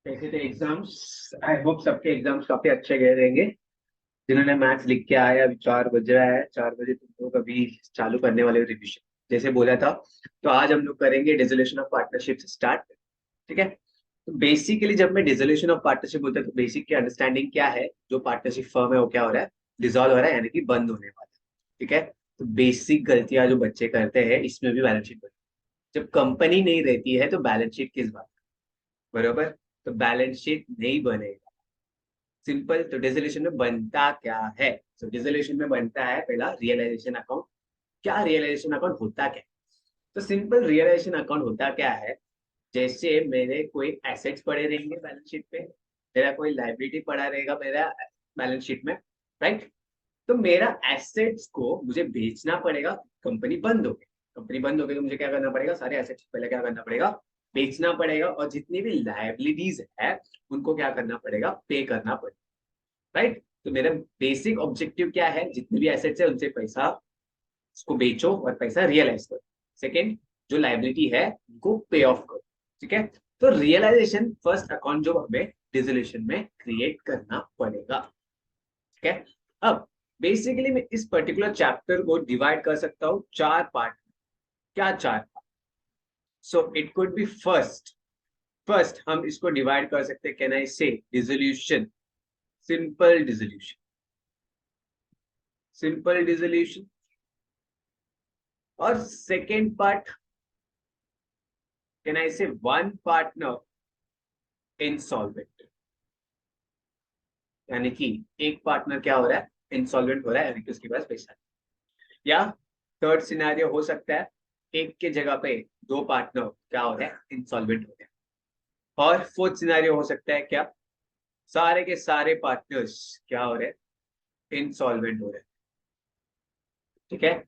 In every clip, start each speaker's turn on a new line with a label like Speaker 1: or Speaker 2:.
Speaker 1: कैसे थे exams? I hope सबके एग्जाम्स काफी अच्छे गए रहेंगे। जिन्होंने मैथ्स लिख के आया, अभी 4 बज रहा है, 4 बजे तुम लोग अभी चालू करने वाले हो रिविजन, जैसे बोला था। तो आज हम लोग करेंगे डिसोल्यूशन ऑफ पार्टनरशिप से स्टार्ट। ठीक है। तो बेसिकली जब मैं डिसोल्यूशन ऑफ पार्टनरशिप बोलता हूँ तो बेसिक की अंडरस्टैंडिंग क्या है, जो पार्टनरशिप फर्म है वो क्या हो रहा है, डिसॉल्व हो रहा है, यानी कि बंद होने वाला है। ठीक है। तो बेसिक गलतियां जो बच्चे करते हैं इसमें भी बैलेंस शीट बनती है। जब कंपनी नहीं रहती है तो बैलेंस शीट किस बात का, बरोबर। तो बैलेंस शीट नहीं बनेगा। सिंपल। तो डिसोल्यूशन में बनता क्या है? तो डिसोल्यूशन में बनता है पहला रियलाइजेशन अकाउंट। क्या रियलाइजेशन अकाउंट होता क्या है? तो सिंपल रियलाइजेशन अकाउंट होता क्या है, जैसे मेरे कोई एसेट्स पड़े रहेंगे बैलेंस शीट पे, मेरा कोई लाइबिलिटी पड़ा रहेगा मेरा बैलेंस शीट में, राइट। तो मेरा एसेट्स को मुझे बेचना पड़ेगा। कंपनी बंद हो गई, कंपनी बंद हो गई तो मुझे क्या करना पड़ेगा, सारे एसेट्स पहले क्या करना पड़ेगा, बेचना पड़ेगा, और जितनी भी लाइबिलिटीज है उनको क्या करना पड़ेगा, पे करना पड़ेगा, राइट। तो मेरा बेसिक ऑब्जेक्टिव क्या है, जितने भी एसेट्स है उनसे पैसा, उसको बेचो और पैसा रियलाइज करो। सेकेंड, जो लाइबिलिटी है उनको पे ऑफ करो। ठीक है। तो रियलाइजेशन फर्स्ट अकाउंट जो हमें डिसोल्यूशन में क्रिएट करना पड़ेगा। ठीक है। अब बेसिकली मैं इस पर्टिकुलर चैप्टर को डिवाइड कर सकता हूँ चार पार्ट। क्या चार part? So it could be first, first हम इसको डिवाइड कर सकते हैं, कैन आई से dissolution, simple dissolution, simple dissolution. और सेकेंड पार्ट, कैन आई से वन पार्टनर इंसॉल्वेंट, यानी कि एक पार्टनर क्या हो रहा है, इंसॉल्वेंट हो रहा है, यानी कि उसके पास पैसा नहीं। या थर्ड सिनेरियो हो सकता है, एक के जगह पे दो पार्टनर क्या हो रहा है, इंसॉल्वेंट हो रहे हैं। और फोर्थ सिनेरियो हो सकता है क्या, सारे के सारे पार्टनर्स क्या हो रहे हैं, इंसॉल्वेंट हो रहे हैं। ठीक है।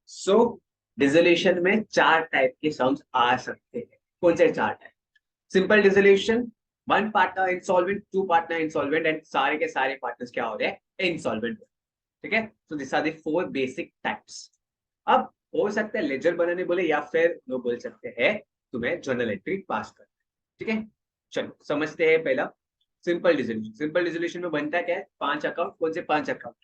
Speaker 1: सो डिसोल्यूशन में चार टाइप के साउंड आ सकते हैं। कौन से चार type? Simple dissolution, one partner insolvent, two partner insolvent, and सारे के सारे पार्टनर्स क्या हो रहे हैं, इंसॉल्वेंट। ठीक है। तो this are the four basic types. अब हो सकता है लेजर बनाने बोले, या फिर लोग बोल सकते हैं तुम्हें जर्नल एंट्री पास कर। ठीक है। चलो समझते हैं पहला सिंपल डिसोल्यूशन। सिंपल डिसोल्यूशन में बनता क्या है, पांच अकाउंट। कौन से पांच अकाउंट?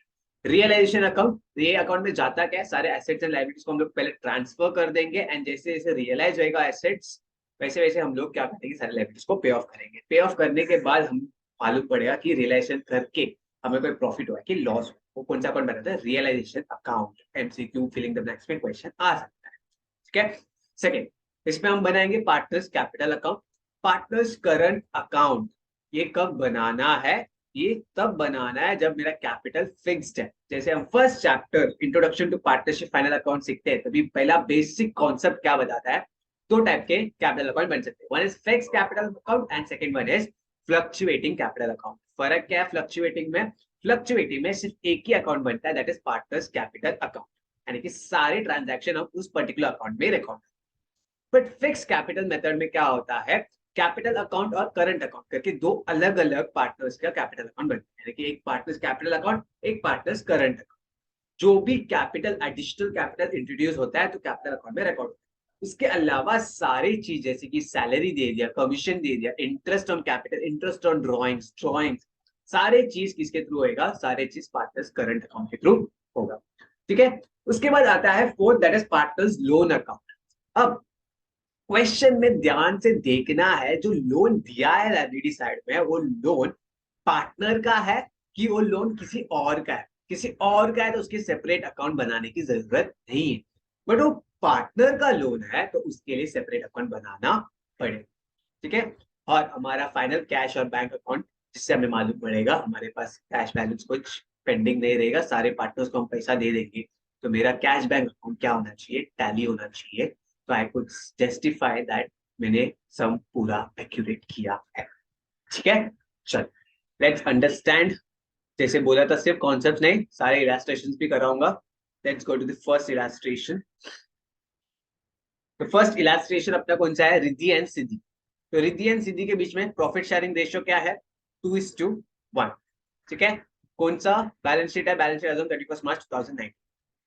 Speaker 1: रियलाइजेशन अकाउंट, ये अकाउंट में जाता क्या है, सारे एसेट्स एंड लायबिलिटीज को हम लोग पहले ट्रांसफर कर देंगे, एंड जैसे जैसे रियलाइज होएगा एसेट्स, वैसे वैसे हम लोग क्या करेंगे, सारे लायबिलिटीज को पे ऑफ करेंगे। पे ऑफ करने के बाद हम मालूम पड़ेगा कि रियलाइजेशन करके हमें कोई प्रॉफिट हुआ कि लॉस हुआ, वो कौन सा अकाउंट बनाता है, realisation account. MCQ filling the blanks में क्वेश्चन आ सकता है। ठीक है। सेकेंड, इसमें हम बनाएंगे partners capital account, partners current account. ये कब बनाना है, ये तब बनाना है जब मेरा कैपिटल फिक्स्ड है। जैसे हम first chapter introduction to partnership final account सीखते हैं, तभी पहला बेसिक कॉन्सेप्ट क्या बताता है, दो टाइप के कैपिटल अकाउंट बन सकते हैं, one is fixed capital account and second one is fluctuating capital account. फर्क क्या है फ्लक्चुएटिंग में? फ्लक्चुएटिंग में सिर्फ एक ही अकाउंट बनता है, that is partners capital account, यानी कि सारे ट्रांजैक्शन हम उस पर्टिकुलर अकाउंट में record. But fix capital method में क्या होता है, कैपिटल अकाउंट और करंट अकाउंट करके दो अलग अलग पार्टनर्स का कैपिटल अकाउंट बनता है, कि एक पार्टनर्स कैपिटल अकाउंट, एक पार्टनर्स करंट अकाउंट। जो भी कैपिटल एडिशनल कैपिटल इंट्रोड्यूस होता है तो कैपिटल अकाउंट में रिकॉर्ड होता है। उसके अलावा सारी चीज जैसे कि सैलरी दे दिया, कमीशन दे दिया, interest on capital, interest on drawings, सारे चीज किसके थ्रू होगा, सारे चीज पार्टनर्स करंट अकाउंट के थ्रू होगा। ठीक है। उसके बाद आता है fourth, that is partners loan account. अब क्वेश्चन में ध्यान से देखना है, जो लोन दिया है लाइबिलिटी साइड में, वो लोन पार्टनर का है कि वो लोन किसी और का है। किसी और का है तो उसकी सेपरेट अकाउंट बनाने की जरूरत नहीं है, बट वो पार्टनर का लोन है तो उसके लिए सेपरेट अकाउंट बनाना पड़ेगा। ठीक है। और हमारा फाइनल कैश और बैंक अकाउंट, जिससे हमें मालूम पड़ेगा हमारे पास कैश बैलेंस कुछ पेंडिंग नहीं रहेगा, सारे पार्टनर्स को हम पैसा दे देंगे, तो मेरा कैश बैंक अकाउंट क्या होना चाहिए, टैली होना चाहिए। तो आई कुड जस्टिफाई दैट मैंने सम पूरा एक्यूरेट किया है। ठीक है। चल, लेट्स अंडरस्टैंड। जैसे बोला था सिर्फ कॉन्सेप्ट नहीं, सारे इलास्ट्रेशन भी कराऊंगा। Let's go to the first illustration. तो फर्स्ट इलास्ट्रेशन अपना कौन सा है, रिद्धि एंड सिद्धि। तो रिद्धि एंड सिद्धि के बीच में प्रॉफिट शेयरिंग रेशियो क्या है, 2:1। ठीक है। कौन सा बैलेंस शीट है, बैलेंस शीट एज ऑन 31 मार्च 2009।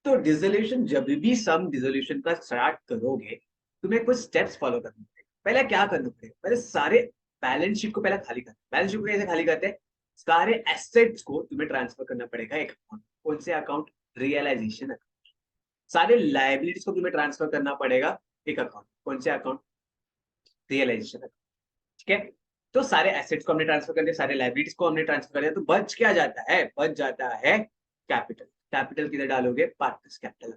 Speaker 1: तो डिसोल्यूशन, जब भी सम डिसोल्यूशन का स्टार्ट करोगे तुम्हें कुछ स्टेप्स फॉलो करने पड़ेंगे। पहले क्या करना पड़ेगा, पहले सारे बैलेंस शीट को पहले खाली करते हैं। बैलेंस शीट को कैसे खाली करते हैं? सारे एसेट्स को तुम्हें ट्रांसफर करना पड़ेगा एक अकाउंट। कौन से अकाउंट? Realisation account. सारे लाइबिलिटीज को तुम्हें ट्रांसफर करना पड़ेगा एक अकाउंट। कौन से अकाउंट? Realisation account. ठीक है, तो सारे एसेट्स को हमने ट्रांसफर कर दिया, सारे लाइबिलिटीज को हमने ट्रांसफर कर दिया, तो बच क्या जाता है? बच जाता है कैपिटल। कैपिटल किधर डालोगे? Partners capital.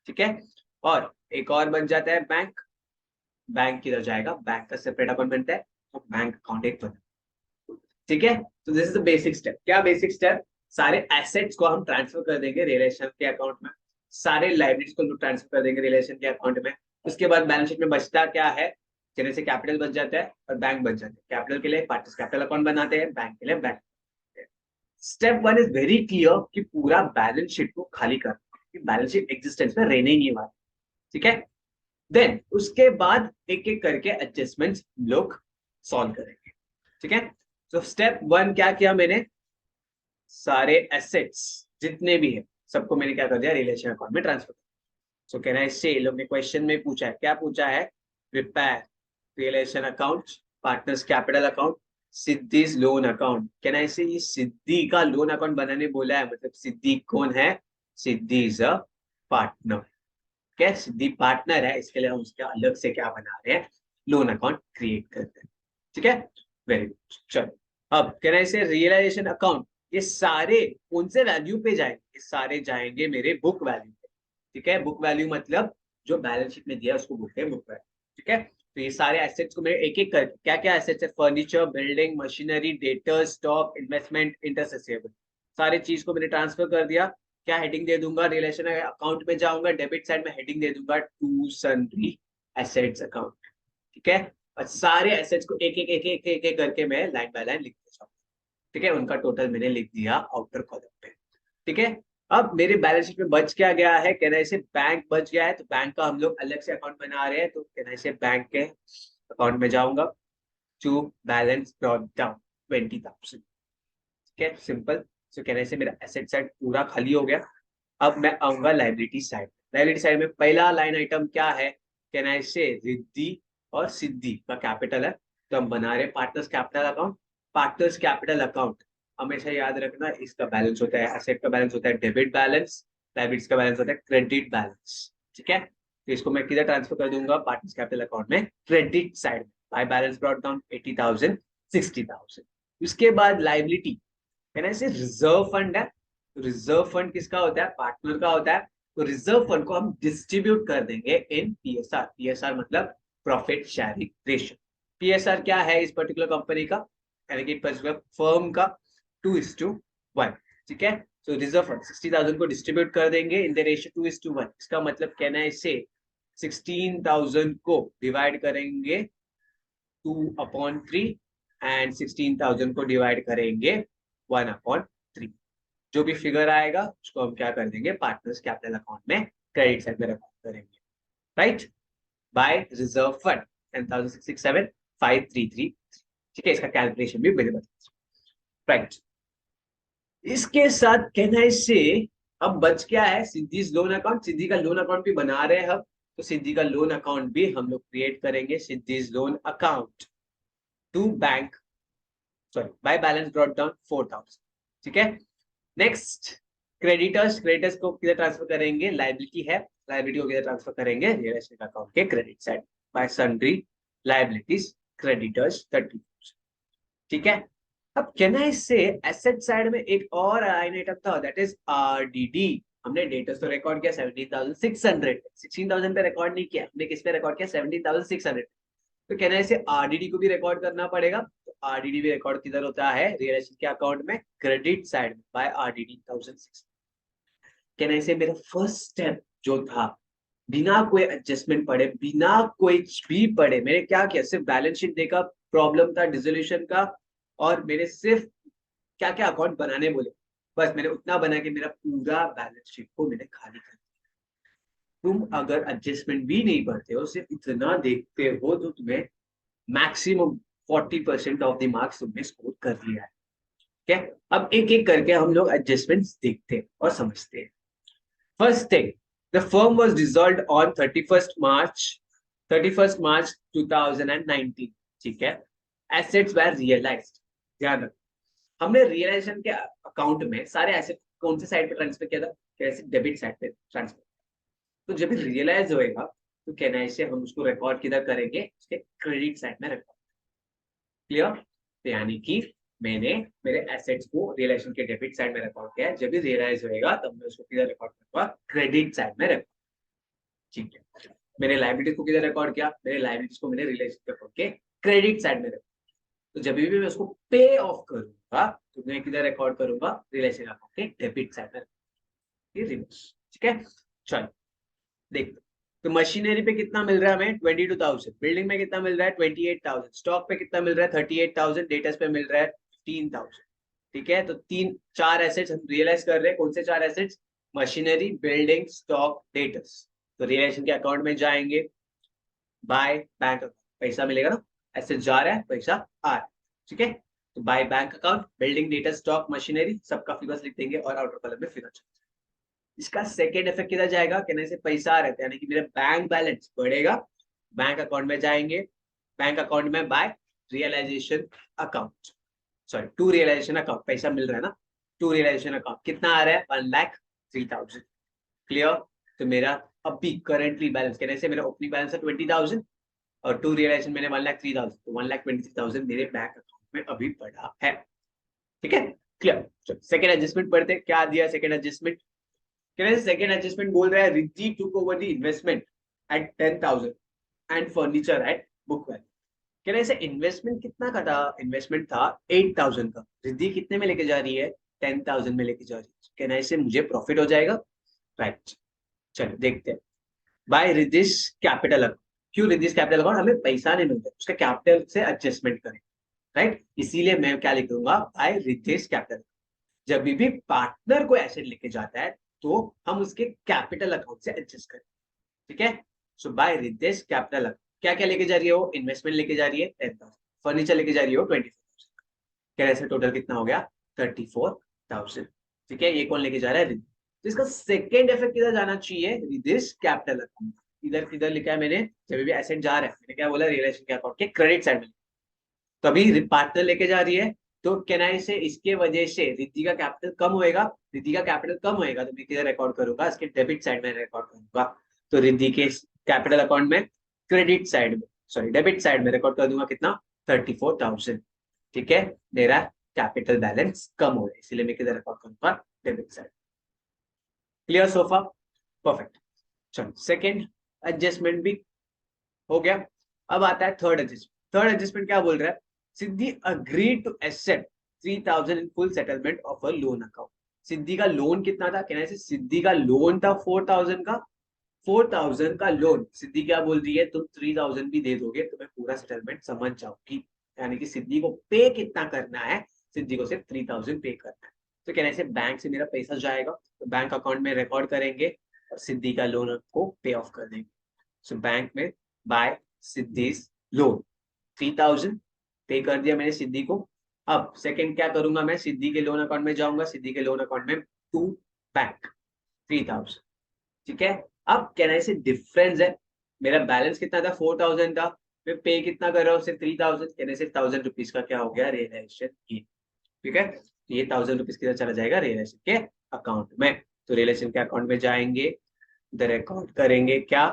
Speaker 1: ठीक है, और एक और बन जाता है बैंक। बैंक किधर जाएगा? बैंक का सेपरेट अकाउंट बनता है, तो बैंक अकाउंट एक बना। ठीक है, तो this is the basic step. क्या बेसिक स्टेप? सारे एसेट्स को हम ट्रांसफर कर देंगे रिलेशन के अकाउंट में, सारे लाइबिलिटीज को ट्रांसफर कर देंगे रिलेशन के अकाउंट में। उसके बाद बैलेंस शीट में बचता क्या है? जैसे से कैपिटल बच जाता है और बैंक बच जाता है। कैपिटल के लिए पार्टनर्स कैपिटल अकाउंट बनाते हैं, बैंक के लिए bank. Step one is very clear कि पूरा बैलेंस शीट को खाली कर, बैलेंस शीट एग्जिस्टेंस में रहने ही नहीं वाला। ठीक है, देन उसके बाद एक एक करके एडजस्टमेंट्स लोग सॉल्व करेंगे। ठीक है, तो स्टेप वन क्या किया मैंने? सारे एसेट्स जितने भी है सबको मैंने क्या कर दिया? रिलेशन अकाउंट में ट्रांसफर। सो कैन आई से, लोग ने क्वेश्चन में पूछा है, क्या पूछा है? Prepare realisation account, partners capital account, सिद्धिज loan account. Can I से, ये सिद्धि का लोन अकाउंट बनाने बोला है, मतलब सिद्धि कौन है? सिद्धि इज अ पार्टनर। क्या सिद्धि पार्टनर है, इसके लिए हम उसके अलग से क्या बना रहे हैं? लोन अकाउंट क्रिएट करते हैं। ठीक है, वेरी गुड। चलो, अब कैन आई से रियलाइजेशन अकाउंट, ये सारे कौन से वैल्यू पे जाएंगे? ये सारे जाएंगे मेरे बुक वैल्यू पे। ठीक है, बुक वैल्यू मतलब जो बैलेंस शीट में दिया उसको बोलते हैं बुक वैल्यू। ठीक है, तो ये सारे एसेट्स को मेरे एक एक कर, क्या क्या एसेट्स है? Furniture, building, machinery, debtors, stock, investment, interest receivable, सारे चीज को मैंने ट्रांसफर कर दिया। क्या हेडिंग दे दूंगा? रिलेशन अकाउंट में जाऊंगा, डेबिट साइड में हेडिंग दे दूंगा टू सन्ड्री एसेट्स अकाउंट। ठीक है, और सारे एसेट्स को एक एक एक एक एक एक करके मैं लाइन बाय लाइन लिखते जाऊंगा। ठीक है, उनका टोटल मैंने लिख दिया आउटर कॉलम पे। ठीक है, अब मेरे बैलेंस शीट में बच क्या गया है? कहना इसे बैंक बच गया है, तो बैंक का हम लोग अलग से अकाउंट बना रहे हैं, तो कहना इसे बैंक के अकाउंट में जाऊंगा, टू बैलेंस ब्रॉट डाउन 20,000। ठीक है, सिंपल। सो कहने से मेरा एसेट साइड पूरा खाली हो गया। अब मैं आऊंगा लाइबिलिटी साइड। लाइबिलिटी साइड में पहला लाइन आइटम क्या है? कहना से रिद्धि और सिद्धि का कैपिटल है, तो हम बना रहे partners capital account. Partners capital account हमेशा याद रखना, इसका बैलेंस होता है, एसेट का बैलेंस होता है डेबिट बैलेंस, लाइबिलिटीज का बैलेंस होता है क्रेडिट बैलेंस। ठीक है, तो इसको मैं किधर ट्रांसफर कर दूंगा? पार्टनर्स कैपिटल अकाउंट में, क्रेडिट साइड में। Bye balance brought down 80,000, 60,000। उसके बाद लाइबिलिटी, कहना से रिजर्व फंड है। रिजर्व फंड किसका होता है? पार्टनर का होता है। तो रिजर्व फंड को हम डिस्ट्रीब्यूट कर देंगे इन पीएसआर। पीएसआर मतलब प्रॉफिट शेयरिंग रेशियो। पीएसआर क्या है इस पर्टिकुलर कंपनी का, यानी कि पर्टिकुलर फर्म का? 2:1। ठीक है, तो रिजर्व फंड 60,000 को डिस्ट्रीब्यूट कर देंगे इन द रेशियो 2:1। इसका मतलब कहना है इसे 16,000 को डिवाइड करेंगे 2/3 एंड 16,000 को डिवाइड करेंगे 1/3। जो भी फिगर आएगा उसको हम क्या कर देंगे? पार्टनर्स कैपिटल अकाउंट में क्रेडिट साइड में रखा करेंगे। Right, by reserve fund 10,667,533। ठीक है, इसका कैलकुलेशन भी मेरे बता। राइट, इसके साथ कहना से अब बच क्या है? सिद्धि लोन अकाउंट। सिद्धि का लोन अकाउंट भी बना रहे हैं हम, तो सिद्धि का लोन अकाउंट भी हम लोग क्रिएट करेंगे, Siddhi loan account to bank, sorry by balance brought down 4,000। ठीक है, नेक्स्ट क्रेडिटर्स। क्रेडिटर्स को किधर ट्रांसफर करेंगे? लाइबिलिटी है, लाइबिलिटी को किधर ट्रांसफर करेंगे? रियल एस्टेट अकाउंट के credit side, bye sundry liabilities creditors 30,000। ठीक है, अब कहना है इससे एसेट साइड में एक और लाइन आइटम था, दैट इज आरडीडी। हमने डेटर्स तो रिकॉर्ड किया 17,600, 16,000 पे रिकॉर्ड नहीं किया हमने, किस पे रिकॉर्ड किया? 17,600। तो कहना है इसे आरडीडी को भी रिकॉर्ड करना पड़ेगा, तो आरडीडी भी रिकॉर्ड किधर होता है? रियल एस्टेट के अकाउंट में, क्रेडिट साइड में, बाय आरडीडी 1,600। कहना है इसे मेरा फर्स्ट स्टेप जो था, बिना कोई एडजस्टमेंट पड़े, बिना कोई भी पड़े, मैंने क्या किया? सिर्फ बैलेंस शीट देखा, प्रॉब्लम था डिसोल्यूशन का, और मेरे सिर्फ क्या क्या अकाउंट बनाने बोले, बस मैंने उतना बना के मेरा पूरा बैलेंस शीट को मैंने खाली कर दिया। तुम अगर एडजस्टमेंट भी नहीं पढ़ते हो, सिर्फ इतना देखते हो, तो तुम्हें मैक्सिमम 40% ऑफ द मार्क्स तुमने स्कोर कर लिया है। ठीक है, अब एक एक करके हम लोग एडजस्टमेंट्स देखते हैं और समझते हैं। First thing, the firm was dissolved on 31st March 2019। ठीक है, एसेट्स वर रियलाइज्ड। ध्यान रखो, हमने रियलाइजेशन के अकाउंट में सारे एसेट कौन से साइड पे ट्रांसफर किया था? कैसे? डेबिट साइड पे ट्रांसफर। तो जब भी रियलाइज होएगा तो कहना से हम उसको रिकॉर्ड किधर करेंगे? उसके क्रेडिट साइड में रिकॉर्ड। क्लियर? तो यानी कि मैंने मेरे एसेट्स को रियलाइजेशन के डेबिट साइड में रिकॉर्ड किया है, जब भी रियलाइज होएगा तब मैं उसको किधर रिकॉर्ड करूंगा? क्रेडिट साइड में रिकॉर्ड। ठीक है, मैंने लाइबिलिटीज को किधर रिकॉर्ड किया? मेरे लाइबिलिटीज को मैंने रियलाइजेशन के क्रेडिट साइड में रिकॉर्ड। तो जब भी मैं उसको पे ऑफ करूंगा तो मैं किधर रिकॉर्ड करूंगा? रिलेशन अकाउंट के डेबिट साइड में। ये रिवर्स। ठीक है, चलो देख। तो मशीनरी पे कितना मिल रहा है हमें? 22,000। बिल्डिंग में कितना मिल रहा है? 28,000। स्टॉक पे कितना मिल रहा है? 38,000। डेटर्स पे मिल रहा है 15,000। ठीक है, तो चार एसेट्स हम रियलाइज कर रहे हैं। कौन से चार assets? Machinery, building, stock, debtors. तो रियलाइजेशन के अकाउंट में जाएंगे, बाय बैंक अकाउंट, पैसा मिलेगा ना, एसेट जा रहा है, पैसा आ रहा है। ठीक है, तो by bank account, building, data, stock, machinery, सबका फिगर्स लिख देंगे और आउटर कॉलम में फिगर। इसका सेकेंड इफेक्ट किधर जाएगा? कहने से पैसा आ रहा है, यानी कि मेरा बैंक बैलेंस बढ़ेगा। बैंक अकाउंट में जाएंगे, बैंक अकाउंट में by realisation account, sorry to realisation account, पैसा मिल रहा है ना, टू रियलाइजेशन अकाउंट कितना आ रहा है? 1,03,000। क्लियर? तो मेरा अभी करेंटली बैलेंस कहने से मेरा ओपनिंग बैलेंस है 20,000 और टू रियलाइजेशन मैंने 1,03,000, तो 1,23,000 मेरे बैंक अकाउंट में अभी पड़ा है। ठीक है, क्लियर? सेकंड एडजस्टमेंट पढ़ते हैं, क्या दिया सेकंड एडजस्टमेंट? सेकंड एडजस्टमेंट बोल रहा है Riddhi took over the investment at 10,000 and furniture at book value. कहने से इन्वेस्टमेंट कितना का था? इन्वेस्टमेंट था 8,000 का, रिद्धि कितने में लेके जा रही है? 10,000 में लेके जा रही है। कहने से मुझे प्रॉफिट हो जाएगा, राइट? चलो देखते हैं। By Riddhi's capital account. क्यों रिदिस कैपिटल अकाउंट? हमें पैसा नहीं मिलता, उसका कैपिटल से एडजस्टमेंट करें, राइट? इसीलिए मैं क्या लिख दूंगा? By Riddhi's capital. जब भी पार्टनर को एसेट लेके जाता है तो हम उसके कैपिटल अकाउंट से एडजस्ट करें। ठीक है, so bye Riddhi's capital account क्या क्या लेके जा रही है? वो इन्वेस्टमेंट लेके जा रही है 10,000, फर्नीचर लेके जा रही है वो 24,000। क्या ऐसे टोटल कितना हो गया? 34,000। ठीक है, ये कौन लेके जा रहा है? तो इसका सेकेंड इफेक्ट किधर जाना चाहिए? रिदिस कैपिटल अकाउंट। इधर किधर लिखा है मैंने? जब भी एसेट जा रहा है, मैंने क्या बोला? रिलेशन के अकाउंट के क्रेडिट साइड में। तो अभी पार्टनर लेके जा रही है, तो केनाई से इसके वजह से रिद्धि का कैपिटल कम होएगा। रिद्धि का कैपिटल कम होएगा तो मैं किधर रिकॉर्ड करूंगा? इसके डेबिट साइड में रिकॉर्ड करूंगा। तो रिद्धि के कैपिटल अकाउंट में क्रेडिट साइड में, सॉरी डेबिट साइड में रिकॉर्ड कर दूंगा कितना? 34,000। ठीक है, मेरा कैपिटल बैलेंस कम हो रहा है, इसलिए मैं किधर रिकॉर्ड करूंगा? Debit side. Clear sofa? Perfect. चलो सेकेंड एडजस्टमेंट भी हो गया। अब आता है थर्ड एडजस्टमेंट। थर्ड एडजस्टमेंट क्या बोल रहा है? Siddhi agreed to accept 3,000 in full settlement of a loan account. Siddhi का लोन कितना था? कहना है सिद्धि का लोन था 4,000 का। 4,000 का लोन, सिद्धि क्या बोल रही है? तुम 3,000 भी दे दोगे तो मैं पूरा सेटलमेंट समझ जाऊंगी। यानी कि सिद्धि को पे कितना करना है? सिद्धि को सिर्फ 3,000 पे करना है। तो कहने से बैंक से मेरा पैसा जाएगा, तो बैंक अकाउंट में रिकॉर्ड करेंगे और सिद्धि का लोन को पे ऑफ कर देंगे। सो बैंक में बाय सिद्धिस लोन 3,000 पे कर दिया मैंने सिद्धि को। अब सेकंड क्या करूंगा? मैं सिद्धि के लोन अकाउंट में जाऊंगा, सिद्धि के लोन अकाउंट में टू बैंक 3,000। ठीक है, अब कहना से डिफरेंस है, मेरा बैलेंस कितना था? 4,000 था, मैं पे कितना कर रहा हूँ? सिर्फ 3,000। कहने से 1,000 रुपीज का क्या हो गया? रियलाइजेशन की। ठीक है, तो ये 1,000 रुपीज किधर चला जाएगा? रियलाइजेशन के अकाउंट में। तो रियलाइजेशन के अकाउंट में जाएंगे, इधर रिकॉर्ड करेंगे क्या?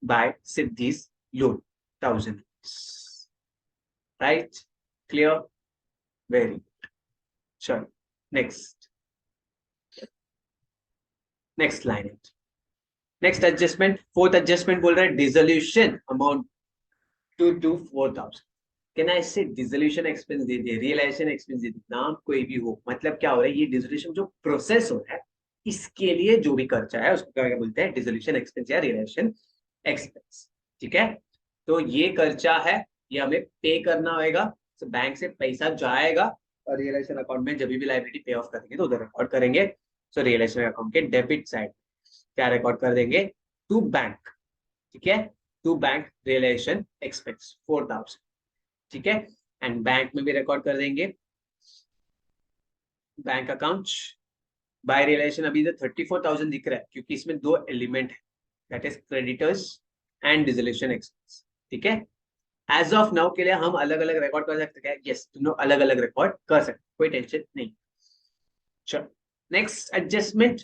Speaker 1: By Siddhi's loan 1,000, right? Clear? Very good. चलो next, next line. Next adjustment, fourth adjustment बोल रहा है डिसोल्यूशन अमाउंट टू 4,000। कहना इससे डिसोल्यूशन एक्सपेंस दे दिए, रियलाइजेशन एक्सपेंस दे दिए, नाम कोई भी हो, मतलब क्या हो रहा है? ये डिसोल्यूशन जो प्रोसेस हो रहा है इसके लिए जो भी खर्चा है उसको क्या बोलते हैं? डिसोल्यूशन एक्सपेंस या रियलाइजेशन एक्सपेंस। ठीक है, तो ये खर्चा है, ये हमें पे करना होगा। तो बैंक से पैसा जाएगा और रियलाइजेशन अकाउंट में जब भी लाइबिलिटी पे ऑफ करेंगे तो उधर रिकॉर्ड करेंगे। सो रियलाइजेशन अकाउंट के डेबिट साइड क्या रिकॉर्ड कर देंगे? To bank. ठीक है, टू बैंक रियलाइजेशन एक्सपेंस 4,000। ठीक है, एंड बैंक में भी रिकॉर्ड कर देंगे बैंक अकाउंट बाय रियलाइजेशन। अभी इधर 34,000 दिख रहा है क्योंकि इसमें दो एलिमेंट है, that is creditors and dissolution expense. ठीक है, एज ऑफ नाउ के लिए हम अलग अलग रिकॉर्ड कर सकते हैं, यस दोनों अलग अलग रिकॉर्ड कर सकते, कोई टेंशन नहीं। चलो next adjustment,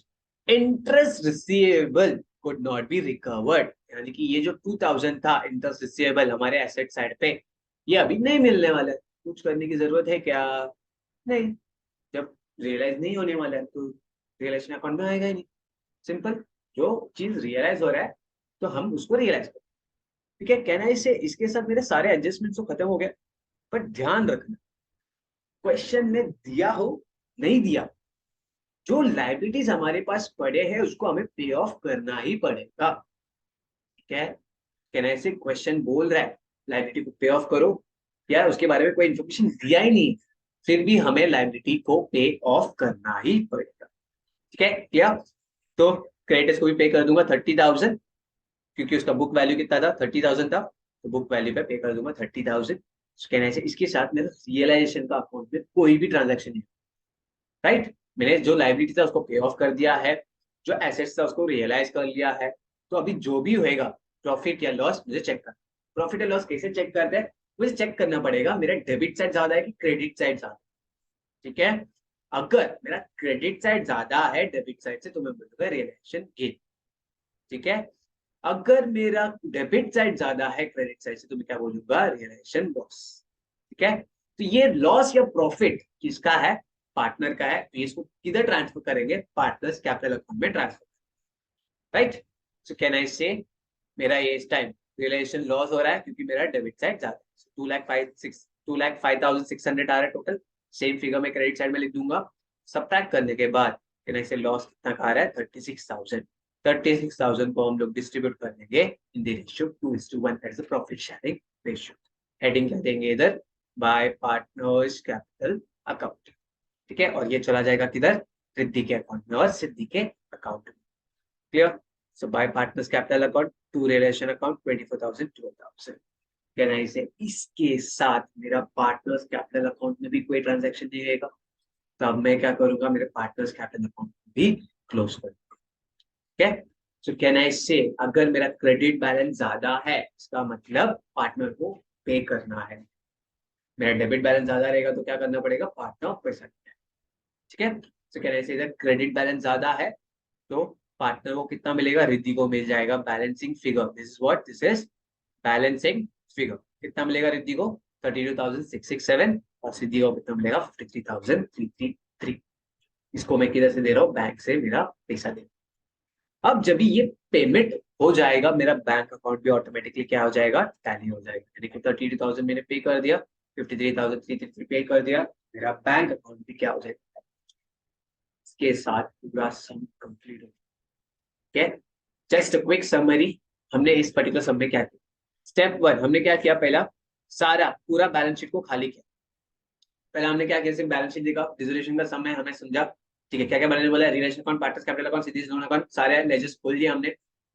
Speaker 1: interest receivable could not be recovered, यानी कि ये जो 2000 था इंटरेस्ट रिसीवेबल हमारे एसेट साइड पे, ये अभी नहीं मिलने वाला है, कुछ करने की जरूरत है क्या? नहीं, जब रियलाइज नहीं होने वाला है तो रियलाइजेशन अकाउंट में आएगा ही नहीं। सिंपल, जो चीज रियलाइज हो रहा है तो हम उसको रियलाइज करें। ठीक है, कहना है इससे, इसके साथ मेरे सारे एडजस्टमेंट तो खत्म हो गए। पर ध्यान रखना, क्वेश्चन में दिया हो नहीं दिया, जो लाइबिलिटीज हमारे पास पड़े हैं उसको हमें पे ऑफ करना ही पड़ेगा। ठीक है, कहना है, क्वेश्चन बोल रहा है लाइबिलिटी को पे ऑफ करो, यार उसके बारे में कोई इन्फॉर्मेशन दिया ही नहीं, फिर भी हमें लाइबिलिटी को पे ऑफ करना ही पड़ेगा। ठीक है, क्या? तो क्रेडिटर्स को भी पे कर दूंगा 30,000, क्योंकि उसका बुक वैल्यू कितना था, 30,000 था, तो बुक वैल्यू पे पे कर दूंगा 30,000। कहने से इसके साथ मेरा रियलाइजेशन का अकाउंट में कोई भी ट्रांजेक्शन नहीं, राइट? मैंने जो लाइबिलिटी था उसको पे ऑफ कर दिया है, जो एसेट्स था उसको रियलाइज कर लिया है, तो अभी जो भी होएगा प्रॉफिट या लॉस मुझे चेक करना। प्रॉफिट या लॉस कैसे चेक करते हैं? मुझे चेक करना पड़ेगा मेरा डेबिट साइड ज्यादा है कि क्रेडिट साइड ज्यादा। ठीक है, अगर मेरा क्रेडिट साइड ज्यादा है डेबिट साइड से तो मैं बोलूंगा रियलाइजेशन गेन। ठीक है, अगर मेरा डेबिट साइड ज्यादा है क्रेडिट साइड से तो मैं क्या बोलूंगा, रियलाइजेशन लॉस। ठीक है, तो ये लॉस या प्रॉफिट किसका है, पार्टनर का है, तो इसको किधर ट्रांसफर करेंगे, पार्टनर्स कैपिटल अकाउंट में transfer, right? So can I से मेरा ये इस टाइम रियलाइजेशन लॉस हो रहा है क्योंकि मेरा डेबिट साइड ज्यादा है, 2,05,600 आ रहा है टोटल। सेम फिगर में क्रेडिट साइड में लिख दूंगा, सब्ट्रैक्ट करने के बाद कैन आई से लॉस कितना आ रहा है, 36,000। 36,000 को हम लोग डिस्ट्रीब्यूट कर देंगे in the ratio 2:1 as a profit sharing ratio. Heading क्या देंगे इधर, बाय पार्टनर्स कैपिटल अकाउंट। ठीक है, और ये चला जाएगा किधर, रिद्धि के अकाउंट में और सिद्धि के अकाउंट में। Clear? So by partners capital account to realisation account 24,000 12,000। कहना है इसे, इसके साथ मेरा पार्टनर्स कैपिटल अकाउंट में भी कोई ट्रांजैक्शन नहीं रहेगा, तो अब मैं क्या करूंगा, मेरे पार्टनर्स कैपिटल अकाउंट भी क्लोज कर। ठीक है, सो कहना है इससे, अगर मेरा क्रेडिट बैलेंस ज्यादा है इसका मतलब पार्टनर को पे करना है, मेरा डेबिट बैलेंस ज्यादा रहेगा तो क्या करना पड़ेगा, पार्टनर पैसा। ठीक है, तो कहना है इससे, इधर क्रेडिट बैलेंस ज्यादा है तो पार्टनर को कितना मिलेगा, रिद्धि को मिल जाएगा balancing figure, this is what, this is balancing figure. कितना मिलेगा रिद्धि को, 32,667, और सिद्धि को कितना मिलेगा, 53,333। इसको मैं किधर से दे रहा हूँ, बैंक से मेरा पैसा दे। अब जब भी ये पेमेंट हो जाएगा मेरा बैंक अकाउंट भी ऑटोमेटिकली क्या हो जाएगा, टैली हो जाएगा, यानी कि 32,000 मैंने पे कर दिया, 53,333 पे कर दिया, मेरा बैंक अकाउंट भी क्या हो जाएगा, इसके साथ पूरा सम कंप्लीट हो। ठीक है, जस्ट क्विक समरी, हमने इस पर्टिकुलर सम में क्या किया। स्टेप 1 हमने क्या किया, पहला सारा पूरा बैलेंस शीट को खाली किया। पहले हमने क्या किया, सिर्फ बैलेंस शीट देखा, डिसोल्यूशन का समय हमें समझा। ठीक है, क्या क्या बनाने बोला है, realisation account, partners capital account, series loan account, सारे लेजर्स खोल दिए हमने।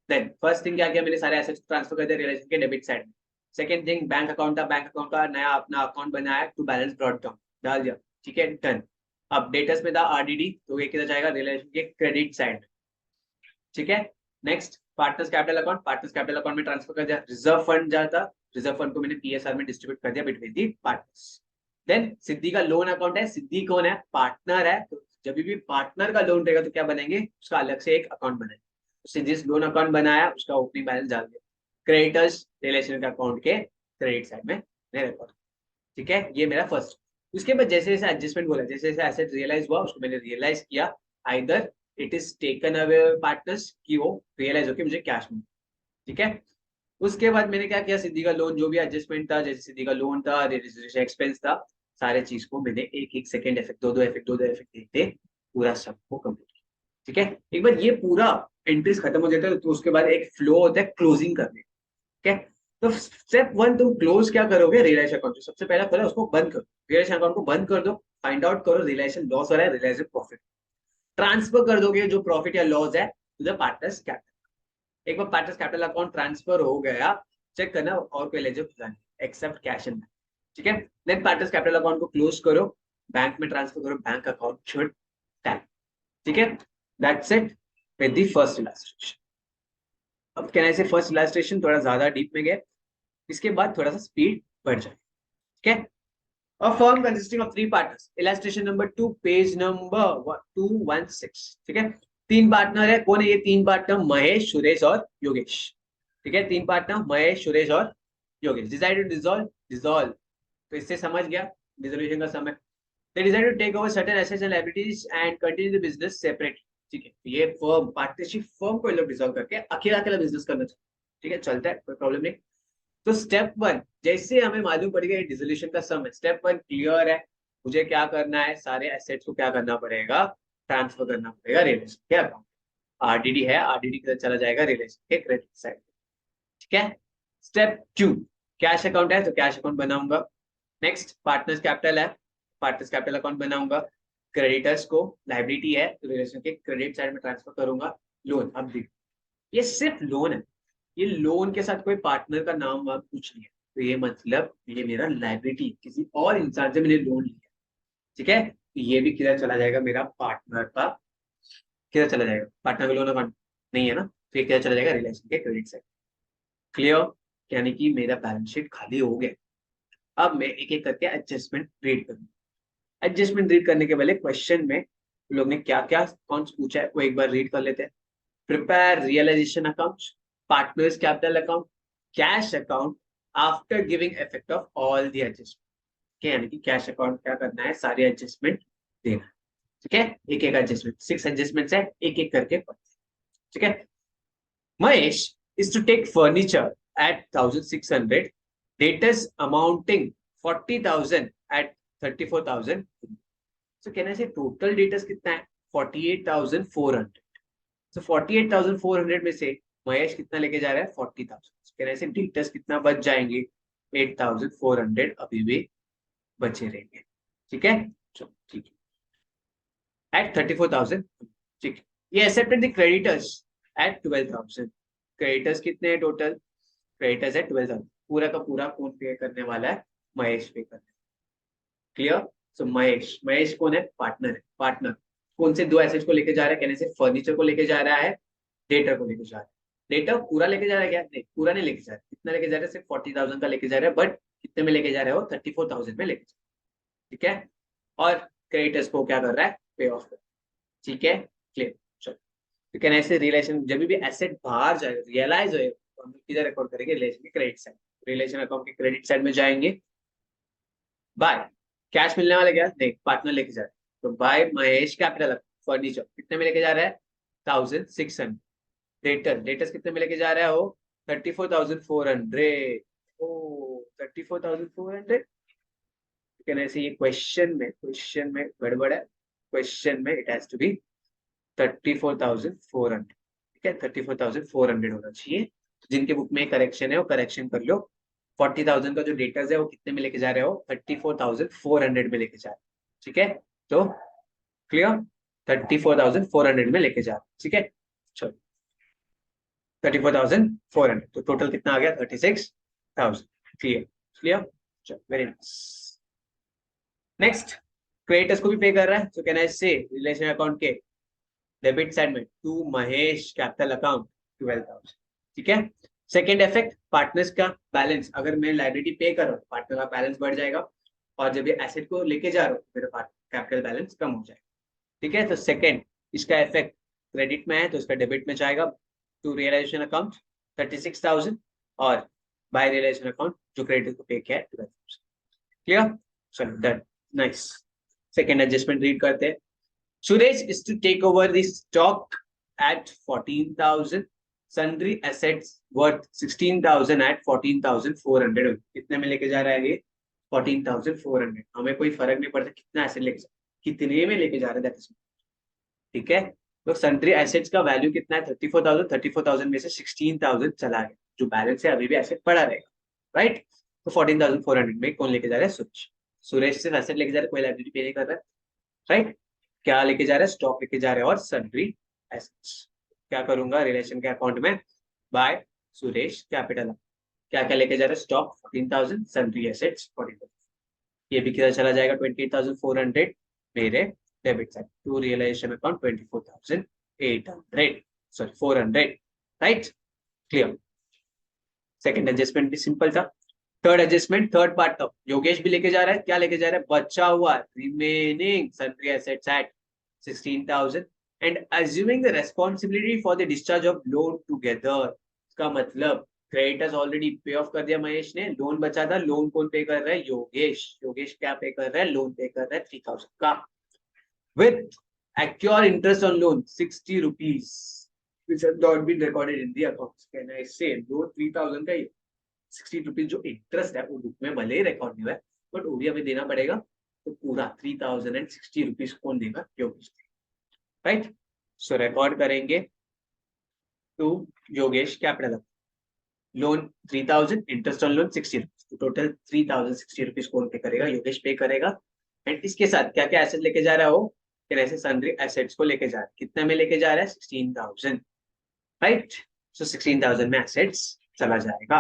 Speaker 1: देन फर्स्ट थिंग क्या किया, मैंने सारे एसेट्स ट्रांसफर कर दिया रिलेशन के डेबिट साइड में। सेकंड थिंग, बैंक अकाउंट था, बैंक अकाउंट का नया अपना अकाउंट बनाया टू बैलेंस ब्रॉड डाउन, डाल दिया। ठीक है, डन। अब डेटर्स में था आरडीडी, तो ये किधर जाएगा, रिलेशन के क्रेडिट साइड। ठीक है, next partners capital account, partners capital account में ट्रांसफर कर दिया, रिजर्व फंड जाता, रिजर्व फंड को मैंने पीएसआर में डिस्ट्रीब्यूट कर दिया बिटवीन दी पार्टनर्स। देन सिद्धि का लोन अकाउंट है, सिद्धि कौन है, पार्टनर है, तो जब भी पार्टनर का लोन रहेगा तो क्या बनेंगे, उसका अलग से एक अकाउंट बनाएंगे। तो सिद्धि लोन अकाउंट बनाया, उसका ओपनिंग बैलेंस डाल दिया, क्रेडिटर्स रिलेशन का अकाउंट के क्रेडिट साइड में रिकॉर्ड। ठीक है, ये मेरा फर्स्ट। उसके बाद जैसे जैसे एडजस्टमेंट बोला, जैसे जैसे एसेट रियलाइज हुआ उसको मैंने रियलाइज किया, either it is taken away partners की वो रियलाइज होकर मुझे कैश मिले। ठीक है, उसके बाद मैंने क्या किया, सिद्धि का लोन जो भी एडजस्टमेंट था, जैसे सिद्धि का लोन था, रजिस्ट्रेशन एक्सपेंस था, सारे चीज को मैंने एक एक सेकंड इफेक्ट, दो दो इफेक्ट, दो दो इफेक्ट देखते पूरा सबको कंप्लीट किया। ठीक है, एक बार ये पूरा एंट्रीज खत्म हो जाता है तो उसके बाद एक फ्लो होता है क्लोजिंग करने। ठीक है, तो स्टेप 1 तुम क्लोज क्या करोगे, रियलाइजेशन अकाउंट जो सबसे पहला खोला उसको बंद करो, रियलाइजेशन अकाउंट को बंद कर दो, फाइंड आउट करो रियलाइजेशन लॉस हो रहा है, रियलाइजेशन प्रॉफिट, ट्रांसफर कर दोगे जो प्रॉफिट या लॉस है टू द पार्टनर्स कैपिटल। एक बार पार्टनर्स कैपिटल अकाउंट ट्रांसफर हो गया, चेक करना और कोई लेजर खुला नहीं एक्सेप्ट कैश एंड। ठीक है, देन पार्टनर्स कैपिटल अकाउंट को क्लोज करो, बैंक में ट्रांसफर करो, बैंक अकाउंट शुड टैली। ठीक है, that's it with the first illustration. अब कहना है फर्स्ट इलस्ट्रेशन थोड़ा ज्यादा डीप में गए, इसके बाद थोड़ा सा स्पीड बढ़ जाए, ठीक है। A firm consisting of 3 partners. Illustration number 2, page number 216, ठीक है। 3 पार्टनर है, कौन है ये 3 पार्टनर? महेश, सुरेश और योगेश, ठीक है। 3 पार्टनर महेश, सुरेश और Yogesh. Decide to dissolve, dissolve, तो इससे समझ गया डिसोल्यूशन का समय। They decided to take over certain assets and liabilities and continue the business separately, ठीक है। ये फर्म, पार्टनरशिप फर्म को लोग डिसॉल्व करके अकेला अकेला बिजनेस करना चाहिए, ठीक है, चलता है, कोई प्रॉब्लम नहीं। तो स्टेप 1, जैसे हमें मालूम पड़ गया डिसोल्यूशन का सम है, स्टेप 1 क्लियर है। मुझे क्या करना है? सारे एसेट्स को क्या करना पड़ेगा? ट्रांसफर करना पड़ेगा रिलेशन के अकाउंट। आरडीडी है, आरडीडी के साथ चला जाएगा रिलेशन के क्रेडिट साइड, ठीक है। स्टेप 2, कैश अकाउंट है तो कैश अकाउंट बनाऊंगा। नेक्स्ट, पार्टनर्स कैपिटल है, पार्टनर्स कैपिटल अकाउंट बनाऊंगा। क्रेडिटर्स को लाइबिलिटी है तो रिलेशन के क्रेडिट साइड में ट्रांसफर करूंगा। लोन, अब देखो ये सिर्फ लोन है, ये लोन के साथ कोई पार्टनर का नाम वाम कुछ नहीं है, तो ये मतलब ये मेरा लाइबिलिटी, किसी और इंसान से मैंने लोन लिया, ठीक है। तो ये भी किधर चला जाएगा? मेरा पार्टनर का, किधर चला जाएगा? पार्टनर का लोन अकाउंट नहीं है ना, तो ये किधर चला जाएगा? रिलेशन के क्रेडिट साइड। क्लियर? यानी कि मेरा बैलेंस शीट खाली हो गया। अब मैं एक एक करके एडजस्टमेंट रीड करूंगा। एडजस्टमेंट रीड करने के पहले क्वेश्चन में लोग ने क्या क्या कौन सा पूछा है वो एक बार रीड कर लेते हैं। Prepare realisation account, partners capital account, cash account after giving effect of all the adjustment, यानी कि कैश अकाउंट क्या करना है? सारे एडजस्टमेंट देना, ठीक है। एक एक एडजस्टमेंट, 6 एडजस्टमेंट है, एक एक करके पढ़ते हैं, ठीक है। Mahesh is to take furniture at 1,600, debtors amounting 40,000 at 34,000. So can I say total debtors कितना है? 48,400. So 48,400 में से महेश कितना लेके जा रहा है? 40,000. So can I say debtors कितना बच जाएंगे? 8,400 अभी भी बचे रहेंगे, ठीक है। चलो ठीक है, at 34,000, ठीक है। ये accepted the creditors at 12,000. Creditors कितने हैं टोटल? क्रेडिटर्स है 12,000, पूरा का पूरा कौन पे करने वाला है? महेश पे करने। क्लियर? सो महेश, महेश कौन है? पार्टनर है। पार्टनर कौन से 2 एसेट्स को लेके जा रहा है? कहने से फर्नीचर को लेके जा रहा है, डेटर को लेके जा रहा है। डेटर पूरा लेके जा रहा है क्या? नहीं, पूरा नहीं लेके जा रहा है। कितना लेके जा रहा है? सिर्फ 40,000 का लेके जा रहा है, बट कितने में लेके जा रहा है? वो 34,000 में लेके जा रहा है, ठीक है। और क्रेडिटर्स को क्या कर रहा है? पे ऑफ कर, ठीक है। क्लियर? तो कहना ऐसे रिलेशन जब भी एसेट बाहर जाए, रियलाइज हो, तो हम किधर रिकॉर्ड करेंगे? रिलेशन के क्रेडिट साइड, रिलेशन अकाउंट के क्रेडिट साइड में जाएंगे। बाय कैश मिलने वाला क्या? देख, पार्टनर लेके जा रहा है, तो बाय महेश कैपिटल फर्नीचर कितने में लेके जा रहा है? 1,600। डेटर, डेटर्स कितने में लेके जा रहा है? वो 34,400। ओ 34,400। कहना ऐसे ये क्वेश्चन में गड़बड़ है। क्वेश्चन में इट हैज टू बी 34,400, ठीक है। 34,400 होना चाहिए। जिनके बुक में करेक्शन है वो करेक्शन कर लो। 40,000 का जो डेटाज है वो कितने में लेके जा रहे हो? 34,400 में लेके जा रहे हो, ठीक है। तो क्लियर? 34,400 में लेके जा रहे हो, ठीक है। चलो 34,400, तो टोटल कितना आ गया? 36,000। क्लियर? क्लियर? चलो वेरी नाइस। नेक्स्ट, क्रेडिटर्स को भी पे कर रहा है, तो कहना है से रिलेशन अकाउंट के डेबिट साइड में टू महेश कैपिटल अकाउंट 12,000, ठीक है। सेकेंड इफेक्ट, पार्टनर्स का बैलेंस, अगर मैं लाइबिलिटी पे कर रहा हूँ पार्टनर का बैलेंस बढ़ जाएगा, और जब ये एसेट को लेके जा रहा हूँ मेरा कैपिटल बैलेंस कम हो जाएगा, ठीक है। तो सेकेंड, इसका इफेक्ट क्रेडिट में है तो इसका डेबिट में जाएगा टू रियलाइजेशन अकाउंट 36,000, और बाय रियलाइजेशन अकाउंट जो क्रेडिट को पे किया है 12,000। क्लियर? चलो done, nice. Second adjustment read करते हैं। Suresh is to take over the stock at 14,000. Sundry assets worth 16,000 at 14,400. कितने में लेके जा रहा है ये? 14,400। हमें कोई फर्क नहीं पड़ता कितना एसेट लेके जा, कितने में लेके जा रहा है, ठीक है। तो सन्ड्री एसेट्स का वैल्यू कितना है? 34,000। 34,000 में से 16,000 चला गया, जो बैलेंस है अभी भी एसेट पड़ा रहेगा, राइट। तो 14,400 में कौन लेके जा रहा है? सुरेश। सुरेश सिर्फ एसेट लेके जा रहा है, कोई लाइबिलिटी पे नहीं कर रहा है, राइट। क्या लेके जा रहे हैं? स्टॉक लेके जा रहे हैं और सन्ड्री एसेट्स। क्या करूंगा रिलेशन के अकाउंट में? बाय सुरेश कैपिटल, क्या क्या लेके जा रहे हैं? Stock 14,000, sundry assets 14,000। ये भी किधर चला जाएगा? 28,400 मेरे debit side to realisation account 24,800, sorry 400, right. Clear? Second adjustment भी सिंपल था, third adjustment, third part of Yogesh भी लेके जा रहा है, क्या लेके जा रहा है, बचा हुआ remaining sundry assets at 16,000 and assuming the responsibility for the discharge of loan together. इसका मतलब क्रेडिटर्स ऑलरेडी पे ऑफ कर दिया महेश ने, लोन बचा था, लोन कौन पे कर रहा है, योगेश। योगेश क्या पे कर रहा है, लोन पे कर रहा है 3,000 का, with accrued interest on loan 60 rupees which has not been recorded in the accounts. Can I say loan 3,000 का ही 60 रुपीज जो इंटरेस्ट है वो बुक में भले ही रिकॉर्ड नहीं हुआ है बट वो भी हमें देना पड़ेगा, तो पूरा 3,060 रुपीज कौन देगा, योगेश। राइट, सो रिकॉर्ड करेंगे to Yogesh capital loan 3,000, interest on loan 60 rupees, तो टोटल 3,060 रुपीज कौन पे करेगा, योगेश पे करेगा। एंड इसके साथ क्या क्या एसेट लेके जा रहा है वो, फिर ऐसे सन्ड्री एसेट्स को लेके जा रहा है, कितना में लेके जा रहा है, 16,000। राइट, सो 16,000 में एसेट्स चला जाएगा।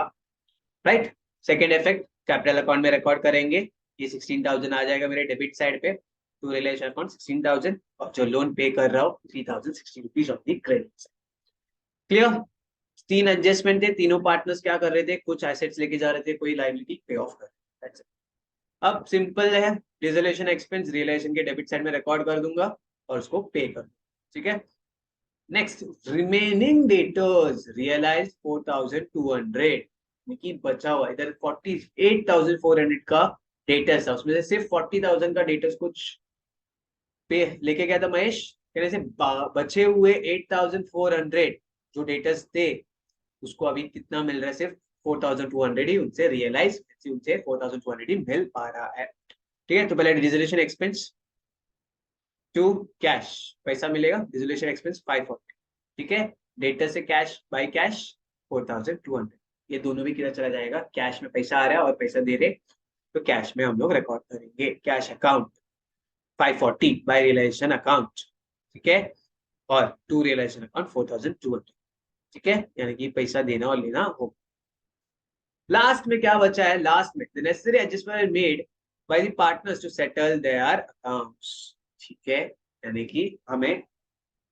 Speaker 1: Right, second effect capital account में रिकॉर्ड करेंगे, ये 16,000 आ जाएगा मेरे डेबिट साइड पे, टू रिलेशन अकाउंट 16,000, और जो लोन पे कर रहा हूँ 3,060 rupees of the credit. Clear, तीन एडजस्टमेंट थे, तीनों पार्टनर्स क्या कर रहे थे, कुछ एसेट्स लेके जा रहे थे, कोई लायबिलिटी पे ऑफ कर रहे थे। अब सिंपल है, रिजोल्यूशन एक्सपेंस रियलाइजेशन के डेबिट साइड में रिकॉर्ड कर दूंगा और उसको पे कर दूंगा। ठीक है, नेक्स्ट रिमेनिंग डेटर्स रियलाइज 4,200, कि बचा हुआ इधर 48,400 का डेटर्स था, उसमें से सिर्फ 40,000 का डेटर्स कुछ पे लेके गया था महेश, कहने से बचे हुए 8,400 जो डेटर्स थे उसको अभी कितना मिल रहा है, सिर्फ 4,200 ही उनसे रियलाइज, उनसे 4,200 ही मिल पा रहा है। ठीक है, तो पहले रिजोल्यूशन एक्सपेंस टू कैश पैसा मिलेगा, रिजोल्यूशन एक्सपेंस 540। ठीक है, डेटर से कैश बाय कैश 4,200, ये दोनों भी किधर चला जाएगा, कैश में पैसा आ रहा है और पैसा दे रहे, तो कैश में हम लोग रिकॉर्ड करेंगे, cash account 540 by realisation account. ठीक है, और टू रियलाइजेशन अकाउंट 4,200। ठीक है, यानी कि पैसा देना और लेना हो। लास्ट में क्या बचा है, लास्ट में the necessary adjustment made by the partners to settle their accounts. ठीक है, यानी कि हमें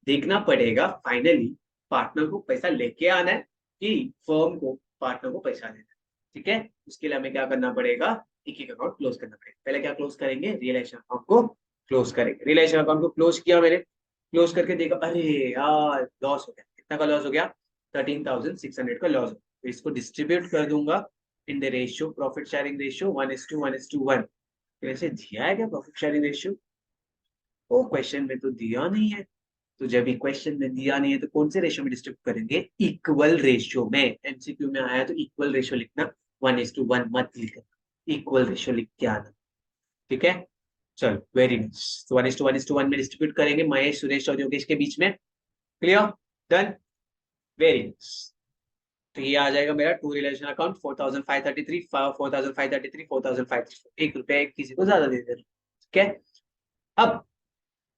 Speaker 1: देखना पड़ेगा फाइनली पार्टनर को पैसा लेके आना है कि फर्म को पार्टनर को पैसा देना है। ठीक है, उसके लिए हमें क्या करना पड़ेगा, एक एक अकाउंट क्लोज करना पड़ेगा। पहले क्या क्लोज करेंगे, रियलाइजेशन अकाउंट को क्लोज करेंगे। रियलाइजेशन अकाउंट को क्लोज किया मैंने, क्लोज करके देखा अरे यार लॉस हो गया, कितना का लॉस हो गया, 13,600 का लॉस। तो इसको डिस्ट्रीब्यूट कर दूंगा इन the ratio, profit sharing ratio 1:1:1। वैसे दिया है क्या प्रॉफिट शेयरिंग रेशियो, वो क्वेश्चन में तो दिया नहीं है, तो जब क्वेश्चन में दिया नहीं है तो कौन से रेशियो में डिस्ट्रीब्यूट करेंगे, इक्वल रेशियो में। एमसीक्यू में आया तो इक्वल रेशियो लिखना, 1:1 मत लिखना, इक्वल रेशियो लिख के आना। ठीक है, चलो वेरी नाइस, तो 1:1:1 में डिस्ट्रीब्यूट करेंगे महेश, सुरेश और योगेश के बीच में। Clear, done, very nice. तो ये आ जाएगा मेरा टू रिलेशन अकाउंट 4,533, 4,533, 4,534, ₹1 किसी को ज्यादा दे देना। ठीक है, अब